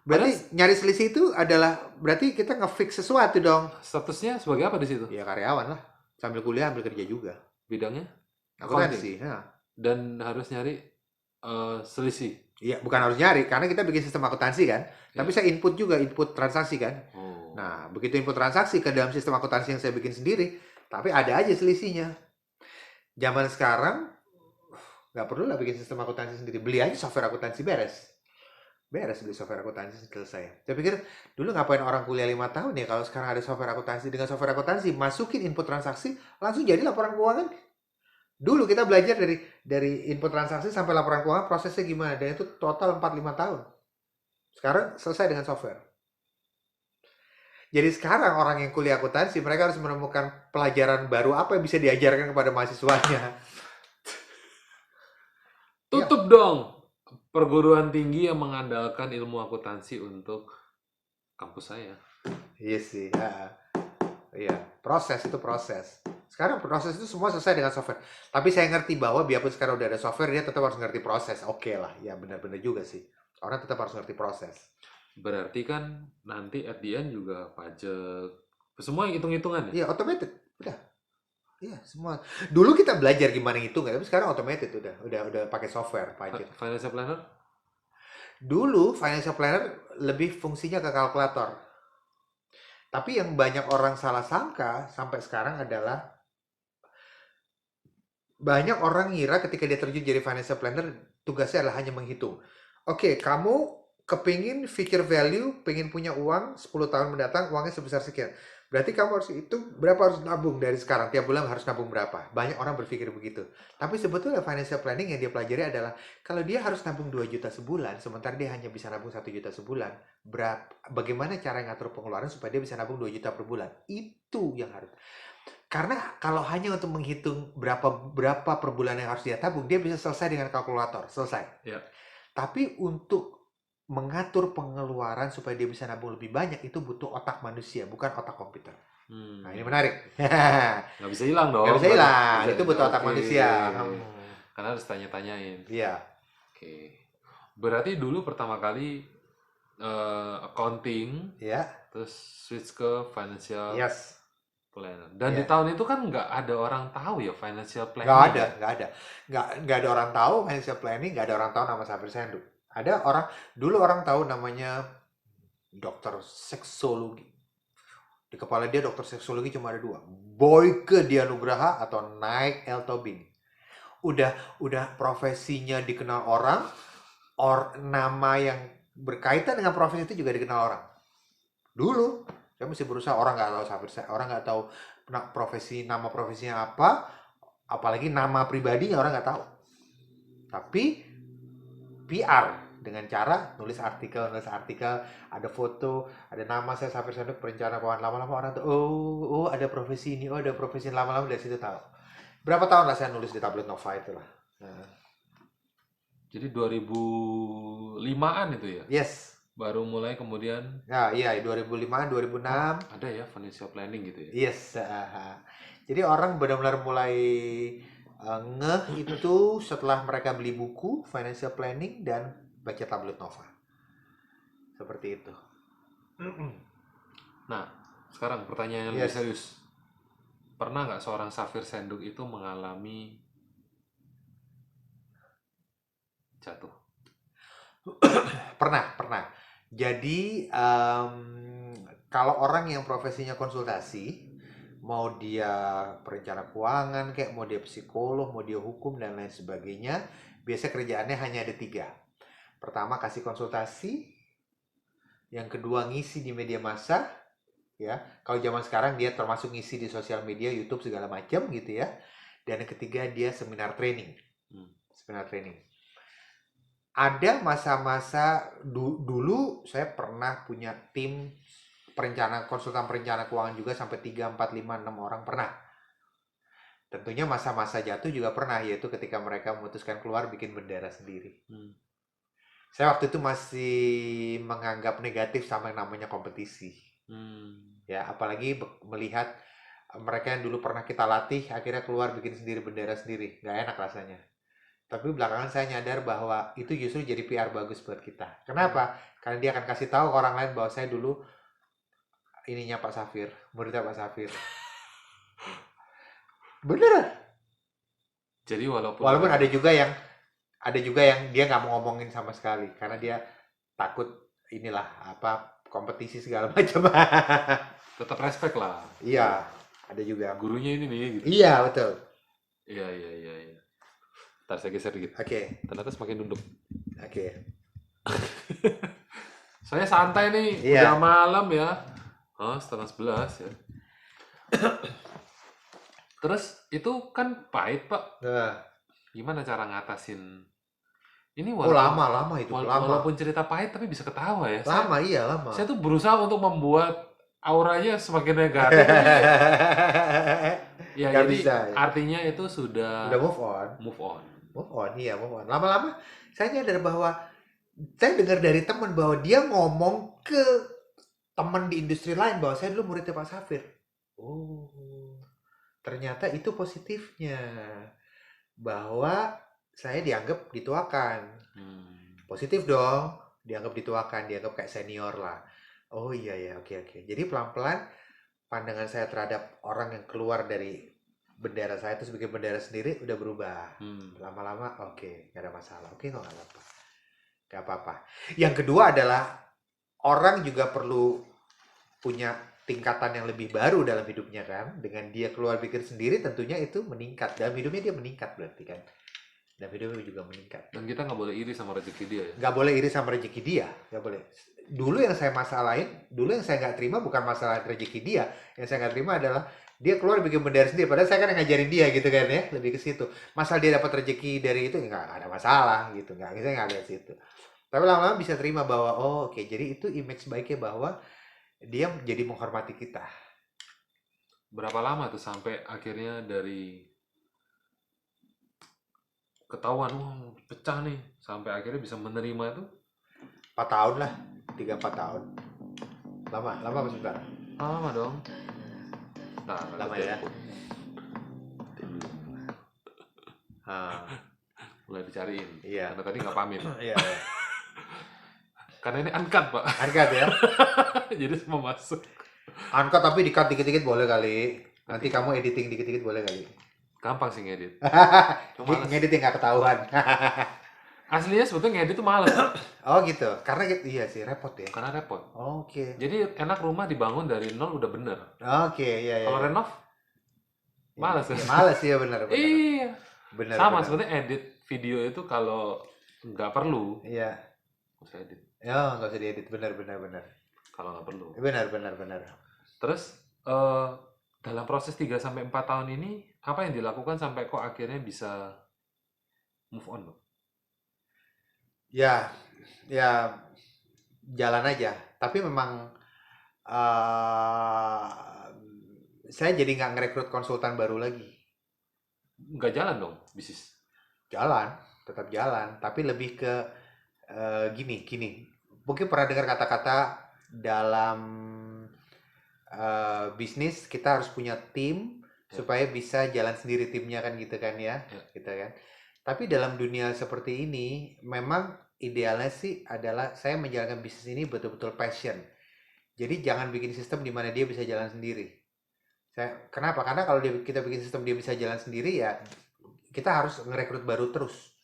Berarti nyari selisih itu adalah, berarti kita nge-fix sesuatu dong. Statusnya sebagai apa di situ? Ya karyawan lah. Sambil kuliah, ambil kerja juga. Bidangnya? Akuntansi. Nah. Dan harus nyari selisih. Iya, bukan harus nyari, karena kita bikin sistem akuntansi kan. Tapi saya input juga, input transaksi kan. Oh. Nah, begitu input transaksi ke dalam sistem akuntansi yang saya bikin sendiri, tapi ada aja selisihnya. Zaman sekarang, nggak perlu lah bikin sistem akuntansi sendiri. Beli aja software akuntansi, beres. Beres beli software akuntansi, selesai. Saya pikir, dulu ngapain orang kuliah 5 tahun ya, kalau sekarang ada software akuntansi. Dengan software akuntansi, masukin input transaksi, langsung jadi laporan keuangan. Dulu kita belajar dari input transaksi sampai laporan keuangan, prosesnya gimana. Dan itu total 4-5 tahun. Sekarang selesai dengan software. Jadi sekarang orang yang kuliah akuntansi, mereka harus menemukan pelajaran baru apa yang bisa diajarkan kepada mahasiswanya. Tutup dong perguruan tinggi yang mengandalkan ilmu akuntansi untuk kampus saya. Iya sih. Iya, proses itu proses. Sekarang proses itu semua selesai dengan software. Tapi saya ngerti bahwa biarpun sekarang udah ada software, dia tetap harus ngerti proses. Oke lah, ya benar-benar juga sih. Orang tetap harus ngerti proses. Berarti kan nanti at the end juga pajak, semua hitung-hitungan ya? Iya, automated. Udah. Iya, semua. Dulu kita belajar gimana ngitung, tapi sekarang automated udah pakai software pajak. Financial planner? Dulu financial planner lebih fungsinya ke kalkulator. Tapi yang banyak orang salah sangka sampai sekarang adalah banyak orang ngira ketika dia terjun jadi financial planner, tugasnya adalah hanya menghitung. Oke, kamu kepingin future value, pengen punya uang 10 tahun mendatang, uangnya sebesar sekian. Berarti kamu harus hitung berapa harus nabung dari sekarang. Tiap bulan harus nabung berapa. Banyak orang berpikir begitu. Tapi sebetulnya financial planning yang dia pelajari adalah kalau dia harus nabung 2 juta sebulan, sementara dia hanya bisa nabung 1 juta sebulan, bagaimana cara ngatur pengeluaran supaya dia bisa nabung 2 juta per bulan. Itu yang harus. Karena kalau hanya untuk menghitung berapa per bulan yang harus dia tabung, dia bisa selesai dengan kalkulator. Selesai. Ya. Tapi untuk mengatur pengeluaran supaya dia bisa nabung lebih banyak, itu butuh otak manusia, bukan otak komputer. Nah, ini menarik. Nggak bisa hilang dong. Nggak bisa hilang, Bisa itu butuh otak oke. manusia. Karena harus tanya-tanyain. Iya. Oke. Berarti dulu pertama kali accounting, Ya. terus switch ke financial Yes. planner. Dan Iya. di tahun itu kan nggak ada orang tahu ya financial planning. Nggak ada orang tahu financial planning, nggak ada orang tahu nama Safir Senduk. Dulu orang tahu namanya dokter seksologi. Di kepala dia dokter seksologi cuma ada 2. Boyke Dianugraha atau Naik El Tobing. Udah profesinya dikenal orang, nama yang berkaitan dengan profesi itu juga dikenal orang. Dulu saya mesti berusaha, orang nggak tahu Safir, orang nggak tahu nama profesinya apa, apalagi nama pribadinya orang nggak tahu. Tapi PR dengan cara nulis artikel, ada foto, ada nama saya Safir Senduk, perencana keuangan. Lama-lama orang tuh, oh ada profesi ini, ada profesi ini. Lama-lama dari situ tahu. Berapa tahun lah saya nulis di tablet Nova itu lah. Nah. Jadi 2005-an itu ya? Yes. Baru mulai kemudian. Nah, iya 2005, 2006. Ada ya financial planning gitu ya? Yes. Jadi orang benar-benar mulai ngeh itu setelah mereka beli buku financial planning dan baca tablet Nova. Seperti itu. Nah, sekarang pertanyaan yang lebih Yes. serius. Pernah nggak seorang Safir Senduk itu mengalami jatuh? Pernah. Jadi kalau orang yang profesinya konsultasi, mau dia perencana keuangan, kayak mau dia psikolog, mau dia hukum dan lain sebagainya, biasa kerjaannya hanya ada 3. Pertama kasih konsultasi, yang kedua ngisi di media massa, ya. Kalau zaman sekarang dia termasuk ngisi di sosial media, YouTube segala macam gitu ya. Dan yang ketiga dia seminar training. Seminar training. Ada masa-masa dulu saya pernah punya tim konsultan perencana keuangan juga sampai 3, 4, 5, 6 orang pernah. Tentunya masa-masa jatuh juga pernah, yaitu ketika mereka memutuskan keluar bikin bendera sendiri. Saya waktu itu masih menganggap negatif sama yang namanya kompetisi. Ya, apalagi melihat mereka yang dulu pernah kita latih akhirnya keluar bikin sendiri bendera sendiri, nggak enak rasanya. Tapi belakangan saya nyadar bahwa itu justru jadi PR bagus buat kita. Kenapa? Karena dia akan kasih tahu ke orang lain bahwa saya dulu ininya Pak Safir, muridnya Pak Safir. Bener. Jadi Walaupun ada juga yang dia nggak mau ngomongin sama sekali karena dia takut inilah apa kompetisi segala macam. tetap respect lah. Iya, ada juga. Gurunya ini nih gitu. Iya, betul. Iya. Ntar saya geser dikit. Oke. Ternyata semakin nunduk. Oke. Saya santai nih, Iya. udah malam ya. 10:30 ya. Terus itu kan pahit Pak. Nah, Gimana cara ngatasin? Ini lama itu, lama. walaupun cerita pahit tapi bisa ketawa ya. Lama, iya lama. Saya tuh berusaha untuk membuat auranya semakin negatif. Ya, Nggak jadi bisa, ya. artinya itu sudah move on. move on. Move on, iya move on. Lama-lama saya nyadar bahwa saya dengar dari teman bahwa dia ngomong ke teman di industri lain bahwa saya dulu muridnya Pak Safir. Oh, ternyata itu positifnya. Bahwa saya dianggap dituakan. Positif dong, dianggap dituakan, dianggap kayak senior lah. Oh iya ya, oke. Jadi pelan-pelan pandangan saya terhadap orang yang keluar dari bendera saya itu sebagai bendera sendiri udah berubah. Lama-lama oke, nggak ada masalah. Oke, kok nggak apa-apa. Yang kedua adalah orang juga perlu punya tingkatan yang lebih baru dalam hidupnya kan. Dengan dia keluar pikir sendiri tentunya itu meningkat. Dalam hidupnya dia meningkat berarti kan. Dalam hidupnya juga meningkat. Dan kita nggak boleh iri sama rezeki dia ya. Nggak boleh iri sama rezeki dia. Nggak boleh. Dulu yang saya nggak terima bukan masalah rezeki dia. Yang saya nggak terima adalah dia keluar bikin bendera sendiri. Padahal saya kan yang ngajarin dia gitu kan ya. Lebih ke situ. Masalah dia dapat rezeki dari itu nggak ada masalah gitu. Saya nggak lihat situ. Tapi lama-lama bisa terima bahwa oke, jadi itu image baiknya bahwa dia jadi menghormati kita. Berapa lama tuh sampai akhirnya dari ketahuan pecah nih sampai akhirnya bisa menerima itu? 4 tahun lah, 3-4 tahun. Lama apa sebentar? Lama dong. Nah, Lama ya. Mulai dicariin. Iya. Karena tadi nggak pamit. Iya. Karena ini uncut Pak. Uncut ya. Jadi semua masuk. Uncut tapi di-cut dikit-dikit boleh kali. Nanti kamu editing dikit-dikit boleh kali. Gampang sih ngedit. Ngedit yang nggak ketahuan. Aslinya sebetulnya ngedit tuh males. Oh gitu. Karena iya sih repot ya. Karena repot. Oke. Jadi enak rumah dibangun dari nol udah bener. Oke, iya. Kalau renov males ya. Males ya benar. Iya. Benar. Sama sebetulnya edit video itu kalau nggak perlu. Iya. Nggak usah edit. Ya nggak usah diedit, benar. Kalau nggak perlu. Benar. Terus dalam proses 3-4 tahun ini apa yang dilakukan sampai kok akhirnya bisa move on, Bang? Ya jalan aja. Tapi memang saya jadi nggak ngerekrut konsultan baru lagi. Nggak jalan dong bisnis. Jalan, tetap jalan. Tapi lebih ke gini. Mungkin pernah dengar kata-kata dalam bisnis kita harus punya tim supaya bisa jalan sendiri timnya kan gitu kan ya, Ya. gitu kan. Tapi dalam dunia seperti ini memang idealnya sih adalah saya menjalankan bisnis ini betul-betul passion. Jadi jangan bikin sistem di mana dia bisa jalan sendiri. Kenapa? Karena kalau kita bikin sistem dia bisa jalan sendiri ya kita harus ngerekrut baru terus.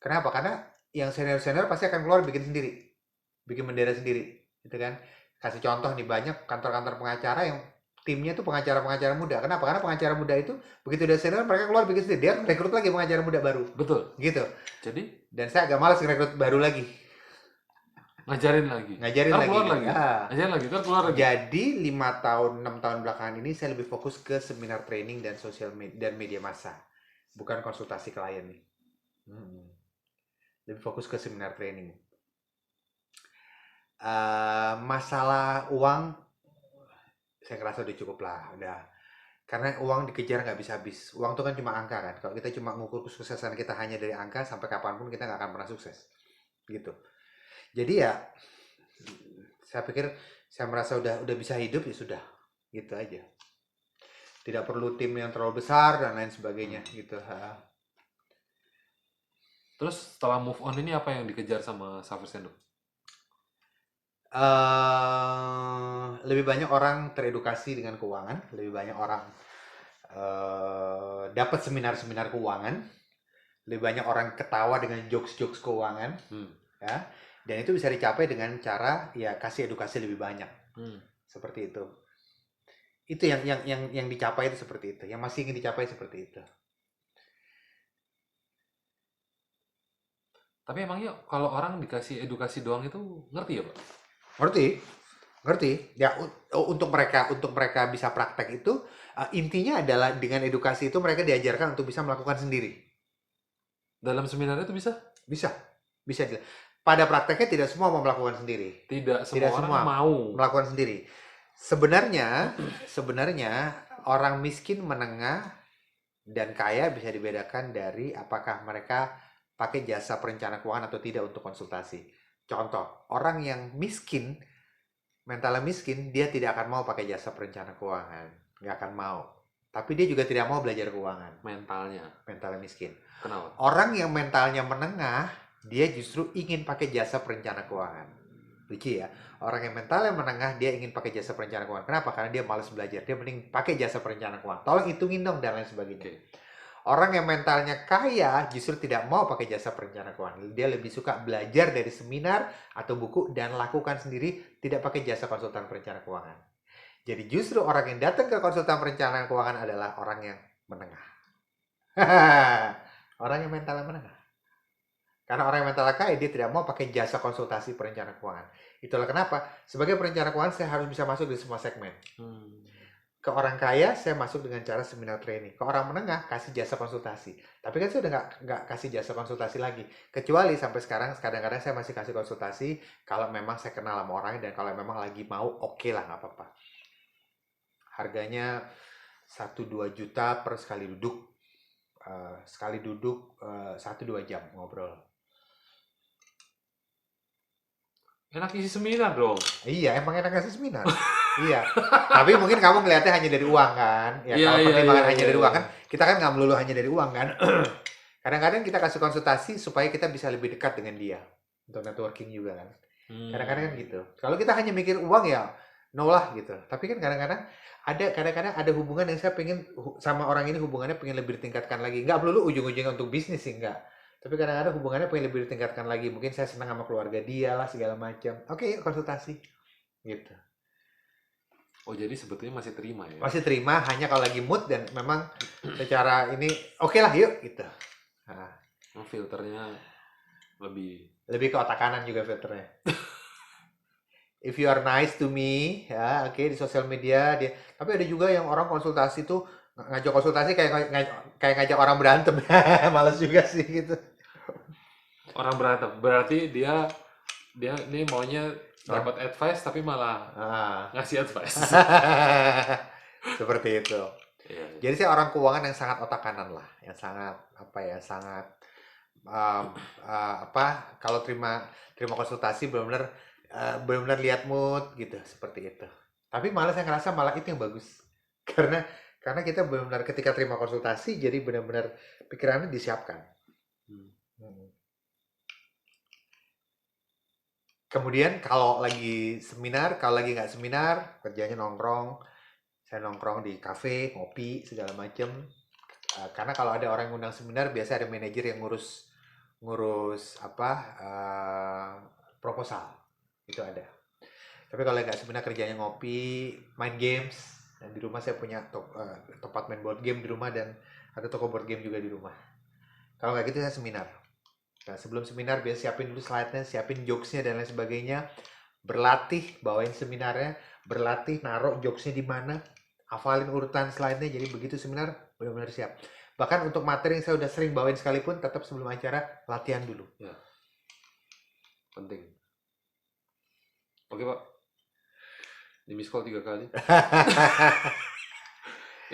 Kenapa? Karena yang senior-senior pasti akan keluar bikin sendiri, bikin bendera sendiri, gitu kan. Kasih contoh nih, banyak kantor-kantor pengacara yang timnya tuh pengacara-pengacara muda. Kenapa? Karena pengacara muda itu begitu udah senior mereka keluar bikin sendiri, dia rekrut lagi pengacara muda baru, Betul. gitu. Jadi Dan saya agak malas ngerekrut baru lagi, ngajarin lagi. ngajarin Ntar lagi. keluar lagi. Ya. Ngajarin lagi, ntar keluar lagi. Jadi 5 tahun, 6 tahun belakangan ini saya lebih fokus ke seminar training dan sosial media dan media massa, bukan konsultasi klien nih. Lebih fokus ke seminar training. Masalah uang saya ngerasa udah cukup lah, udah. Karena uang dikejar nggak bisa habis. Uang itu kan cuma angka kan. Kalau kita cuma ngukur kesuksesan kita hanya dari angka, sampai kapanpun kita nggak akan pernah sukses. Gitu. Jadi ya, saya pikir saya merasa udah bisa hidup ya sudah, gitu aja. Tidak perlu tim yang terlalu besar dan lain sebagainya, gitu. Terus setelah move on ini apa yang dikejar sama Saversendo? Lebih banyak orang teredukasi dengan keuangan, lebih banyak orang dapat seminar-seminar keuangan, lebih banyak orang ketawa dengan jokes-jokes keuangan, ya, dan itu bisa dicapai dengan cara ya kasih edukasi lebih banyak, seperti itu. Itu yang dicapai itu seperti itu, yang masih ingin dicapai seperti itu. Tapi emangnya kalau orang dikasih edukasi doang itu ngerti ya, Pak? Ngerti ya. Untuk mereka bisa praktek itu intinya adalah dengan edukasi itu mereka diajarkan untuk bisa melakukan sendiri. Dalam seminar itu bisa? Bisa pada prakteknya tidak semua mau melakukan sendiri, Tidak semua mau melakukan sendiri. Sebenarnya orang miskin, menengah, dan kaya bisa dibedakan dari apakah mereka pakai jasa perencana keuangan atau tidak untuk konsultasi. Contoh, orang yang miskin, mentalnya miskin, dia tidak akan mau pakai jasa perencana keuangan. Nggak akan mau. Tapi dia juga tidak mau belajar keuangan. Mentalnya miskin. Kenapa? Orang yang mentalnya menengah, dia justru ingin pakai jasa perencana keuangan. Lucu ya. Orang yang mentalnya menengah, dia ingin pakai jasa perencana keuangan. Kenapa? Karena dia malas belajar. Dia mending pakai jasa perencana keuangan. Tolong hitungin dong, dan lain sebagainya. Orang yang mentalnya kaya justru tidak mau pakai jasa perencana keuangan. Dia lebih suka belajar dari seminar atau buku dan lakukan sendiri, tidak pakai jasa konsultan perencana keuangan. Jadi justru orang yang datang ke konsultan perencana keuangan adalah orang yang menengah. Orang yang mentalnya menengah. Karena orang yang mentalnya kaya, dia tidak mau pakai jasa konsultasi perencana keuangan. Itulah kenapa sebagai perencana keuangan saya harus bisa masuk di semua segmen. Ke orang kaya, saya masuk dengan cara seminar training. Ke orang menengah, kasih jasa konsultasi. Tapi kan saya udah nggak kasih jasa konsultasi lagi. Kecuali sampai sekarang, kadang-kadang saya masih kasih konsultasi kalau memang saya kenal sama orangnya dan kalau memang lagi mau, oke lah, nggak apa-apa. Harganya 1-2 juta per sekali duduk. Sekali duduk 1-2 jam ngobrol. Enak isi seminar dong. Iya, emang enak kasih seminar. Iya, tapi mungkin kamu ngeliatnya hanya dari uang kan? Ya, Iya, kalau iya, pertimbangan iya, hanya iya, dari uang iya. kan, kita kan nggak melulu hanya dari uang kan? Kadang-kadang kita kasih konsultasi supaya kita bisa lebih dekat dengan dia, untuk networking juga kan. Kadang-kadang kan gitu. Kalau kita hanya mikir uang ya, no lah gitu. Tapi kan kadang-kadang ada hubungan yang saya pengen sama orang ini, hubungannya pengen lebih ditingkatkan lagi. Nggak melulu ujung-ujungnya untuk bisnis sih, nggak. Tapi kadang-kadang hubungannya pengen lebih ditingkatkan lagi. Mungkin saya senang sama keluarga dia lah, segala macam. Oke, konsultasi. Gitu. Oh, jadi sebetulnya masih terima ya? Masih terima, hanya kalau lagi mood dan memang secara ini oke lah, yuk gitu. Nah, Filternya lebih ke otak kanan juga filternya. If you are nice to me, ya oke, di sosial media dia. Tapi ada juga yang orang konsultasi tuh ngajak konsultasi kayak ngajak orang berantem. Males juga sih gitu. orang berantem. Berarti dia ini maunya dapat advice tapi malah ngasih advice. Seperti itu. Iya. Jadi saya orang keuangan yang sangat otak kanan lah, yang sangat sangat kalau terima konsultasi benar-benar lihat mood gitu, seperti itu. Tapi malah saya ngerasa malah itu yang bagus. Karena Karena kita benar-benar ketika terima konsultasi, jadi benar-benar pikirannya disiapkan. Hmm. Kemudian kalau lagi seminar, kalau lagi nggak seminar, kerjanya nongkrong. Saya nongkrong di kafe, ngopi, segala macem. Karena kalau ada orang yang undang seminar, biasa ada manajer yang ngurus proposal. Itu ada. Tapi kalau nggak seminar kerjanya ngopi, main games. Dan di rumah saya punya tempat main board game di rumah dan ada toko board game juga di rumah. Kalau nggak gitu saya seminar. Nah, sebelum seminar biasa siapin dulu slide-nya, siapin jokes-nya dan lain sebagainya. Berlatih, bawain seminarnya, berlatih, naruh jokes-nya di mana, hafalin urutan slide-nya, jadi begitu seminar benar-benar siap. Bahkan untuk materi yang saya udah sering bawain sekalipun, tetap sebelum acara, latihan dulu. Ya. Penting. Oke Pak. Di miss call 3 kali.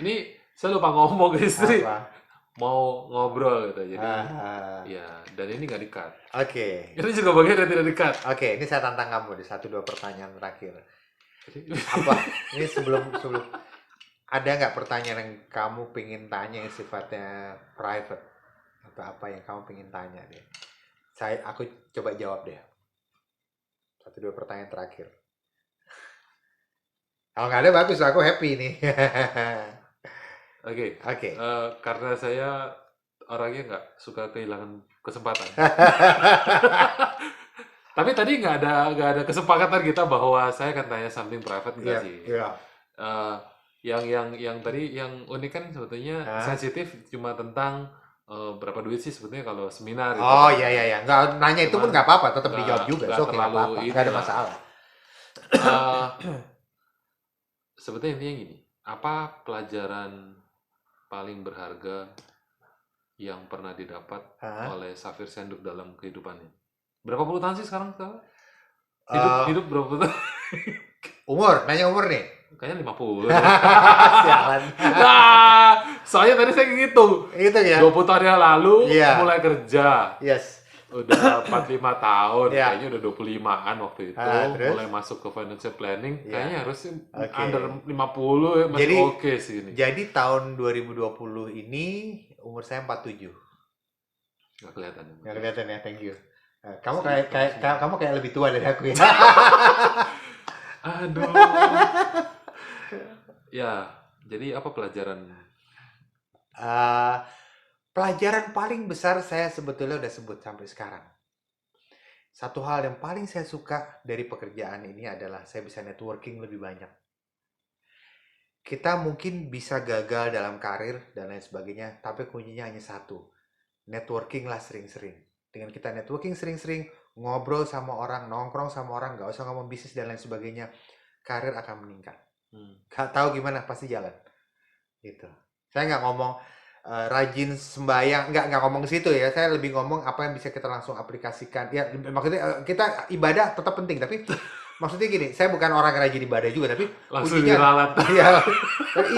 Ini saya lupa ngomong ke istri. Apa? Mau ngobrol gitu. Jadi Ah, ya, dan ini nggak di-cut. Oke. Ini juga bagian yang tidak di-cut. Oke, ini saya tantang kamu di 1-2 pertanyaan terakhir. Apa? Ini sebelum ada nggak pertanyaan yang kamu pengen tanya yang sifatnya private atau apa yang kamu pengen tanya deh? Aku coba jawab deh. 1-2 pertanyaan terakhir. Kalau nggak ada bagus, aku happy nih. Oke. Oke. Karena saya orangnya nggak suka kehilangan kesempatan. Tapi tadi nggak ada kesepakatan kita bahwa saya akan tanya something private enggak sih? Iya. Yang tadi yang unik kan sebetulnya sensitif cuma tentang berapa duit sih sebetulnya kalau seminar gitu. Oh iya. Nggak nanya itu pun nggak apa-apa, tetap dijawab juga. nggak So, nggak terlalu apa-apa, nggak ada inilah. masalah. Sebetulnya intinya gini, apa pelajaran paling berharga yang pernah didapat oleh Safir Senduk dalam kehidupannya? Berapa puluh tahun sih sekarang? Hidup berapa puluh tahun? Umur, nanya umur nih. Kayaknya 50. Sialan. Soalnya tadi saya ngitung. Itu ya. 20 tahun yang lalu Iya. mulai kerja. Yes. Udah 45 tahun, Iya. kayaknya udah 25-an waktu itu. Terus? Mulai masuk ke financial planning, Iya. kayaknya harusnya Oke. under 50 ya, masih Jadi- oke sih ini. Jadi tahun 2020 ini umur saya 47. Nggak kelihatan. Nggak kelihatan ya, thank you. Kamu Sih, kamu kayak lebih tua dari aku ya. Aduh. Ya, jadi apa pelajaran? Pelajaran paling besar saya sebetulnya udah sebut sampai sekarang. Satu hal yang paling saya suka dari pekerjaan ini adalah saya bisa networking lebih banyak. Kita mungkin bisa gagal dalam karir dan lain sebagainya, tapi kuncinya hanya satu. Networking lah sering-sering. Dengan kita networking sering-sering, ngobrol sama orang, nongkrong sama orang, nggak usah ngomong bisnis dan lain sebagainya, karir akan meningkat. Gak tahu gimana, pasti jalan. Gitu. Saya nggak ngomong rajin sembahyang, nggak ngomong ke situ ya. Saya lebih ngomong apa yang bisa kita langsung aplikasikan. Ya maksudnya kita ibadah tetap penting, tapi maksudnya gini, saya bukan orang yang rajin ibadah juga, tapi Langsung kuncinya- diralat. ya,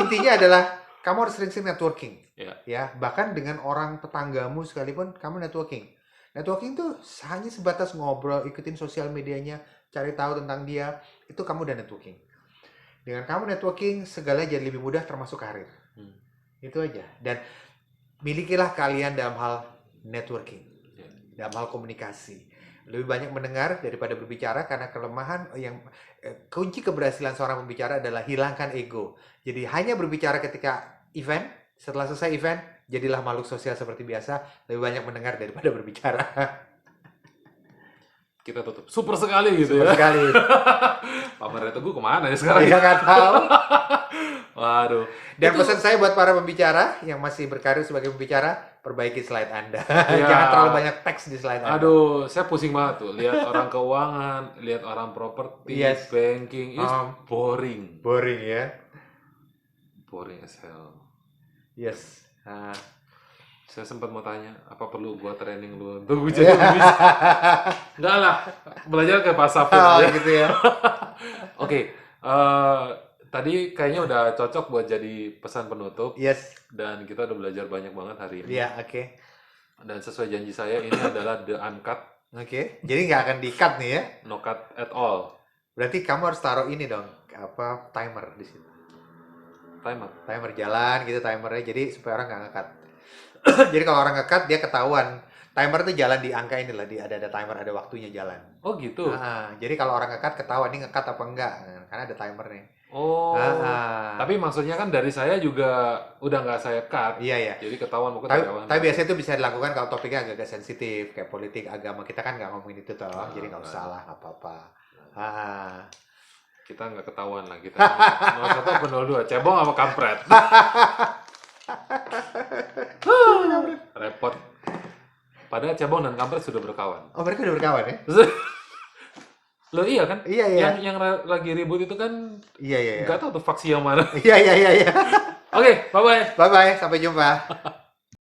intinya adalah kamu harus sering-sering networking. Ya. Ya, bahkan dengan orang tetanggamu sekalipun kamu networking. Networking tuh hanya sebatas ngobrol, ikutin sosial medianya, cari tahu tentang dia, itu kamu udah networking. Dengan kamu networking, segalanya jadi lebih mudah termasuk karir. Itu aja. Dan milikilah kalian dalam hal networking, Ya. dalam hal komunikasi. Lebih banyak mendengar daripada berbicara, karena kelemahan yang kunci keberhasilan seorang pembicara adalah hilangkan ego. Jadi hanya berbicara ketika event, setelah selesai event, jadilah makhluk sosial seperti biasa, lebih banyak mendengar daripada berbicara. Kita tutup. Super sekali gitu Super ya. sekali. Pamer Teguh kemana ya sekarang? Saya nggak tahu. Waduh. Dan Itu- pesan saya buat para pembicara yang masih berkarir sebagai pembicara, perbaiki slide Anda. Ya. Jangan terlalu banyak teks di slide Anda. Aduh, saya pusing banget tuh. Lihat orang keuangan, lihat orang properti, Yes. banking, it's boring. Boring ya. Boring as hell. Yes. Nah. Saya sempat mau tanya, apa perlu gua training lu untuk jadi bisa? Enggak lah, belajar ke Pak Safir Oh, aja. gitu ya. Oke, tadi kayaknya udah cocok buat jadi pesan penutup. Yes. Dan kita udah belajar banyak banget hari ini. Iya, oke. Dan sesuai janji saya, ini adalah the uncut, Oke. Jadi nggak akan di-cut nih ya. no cut at all. Berarti kamu harus taruh ini dong, apa timer di situ. Timer jalan gitu timernya, jadi supaya orang nggak ngekat. Jadi kalau orang ngekat dia ketahuan. Timer tuh jalan di angka ini lah, ada timer, ada waktunya jalan. Oh gitu. Jadi kalau orang ngekat ketahuan ini ngekat apa enggak, karena ada timernya. Oh. Tapi maksudnya kan dari saya juga udah nggak saya cut. Iya ya. Jadi ketahuan mungkin Tapi biasanya itu bisa dilakukan kalau topiknya agak-agak sensitif, kayak politik, agama. Kita kan nggak ngomongin itu toh, jadi nggak usah lah, nggak apa-apa. Kita nggak ketahuan lah kita. 01 apa 02, cebong apa kampret. Repot. Padahal cebong dan kampret sudah berkawan. Oh, mereka udah berkawan ya? Loh iya kan? Iya, iya. Yang lagi ribut itu kan Iya. nggak tahu tuh faksi yang mana. Iya. Oke, bye-bye. Bye-bye, sampai jumpa.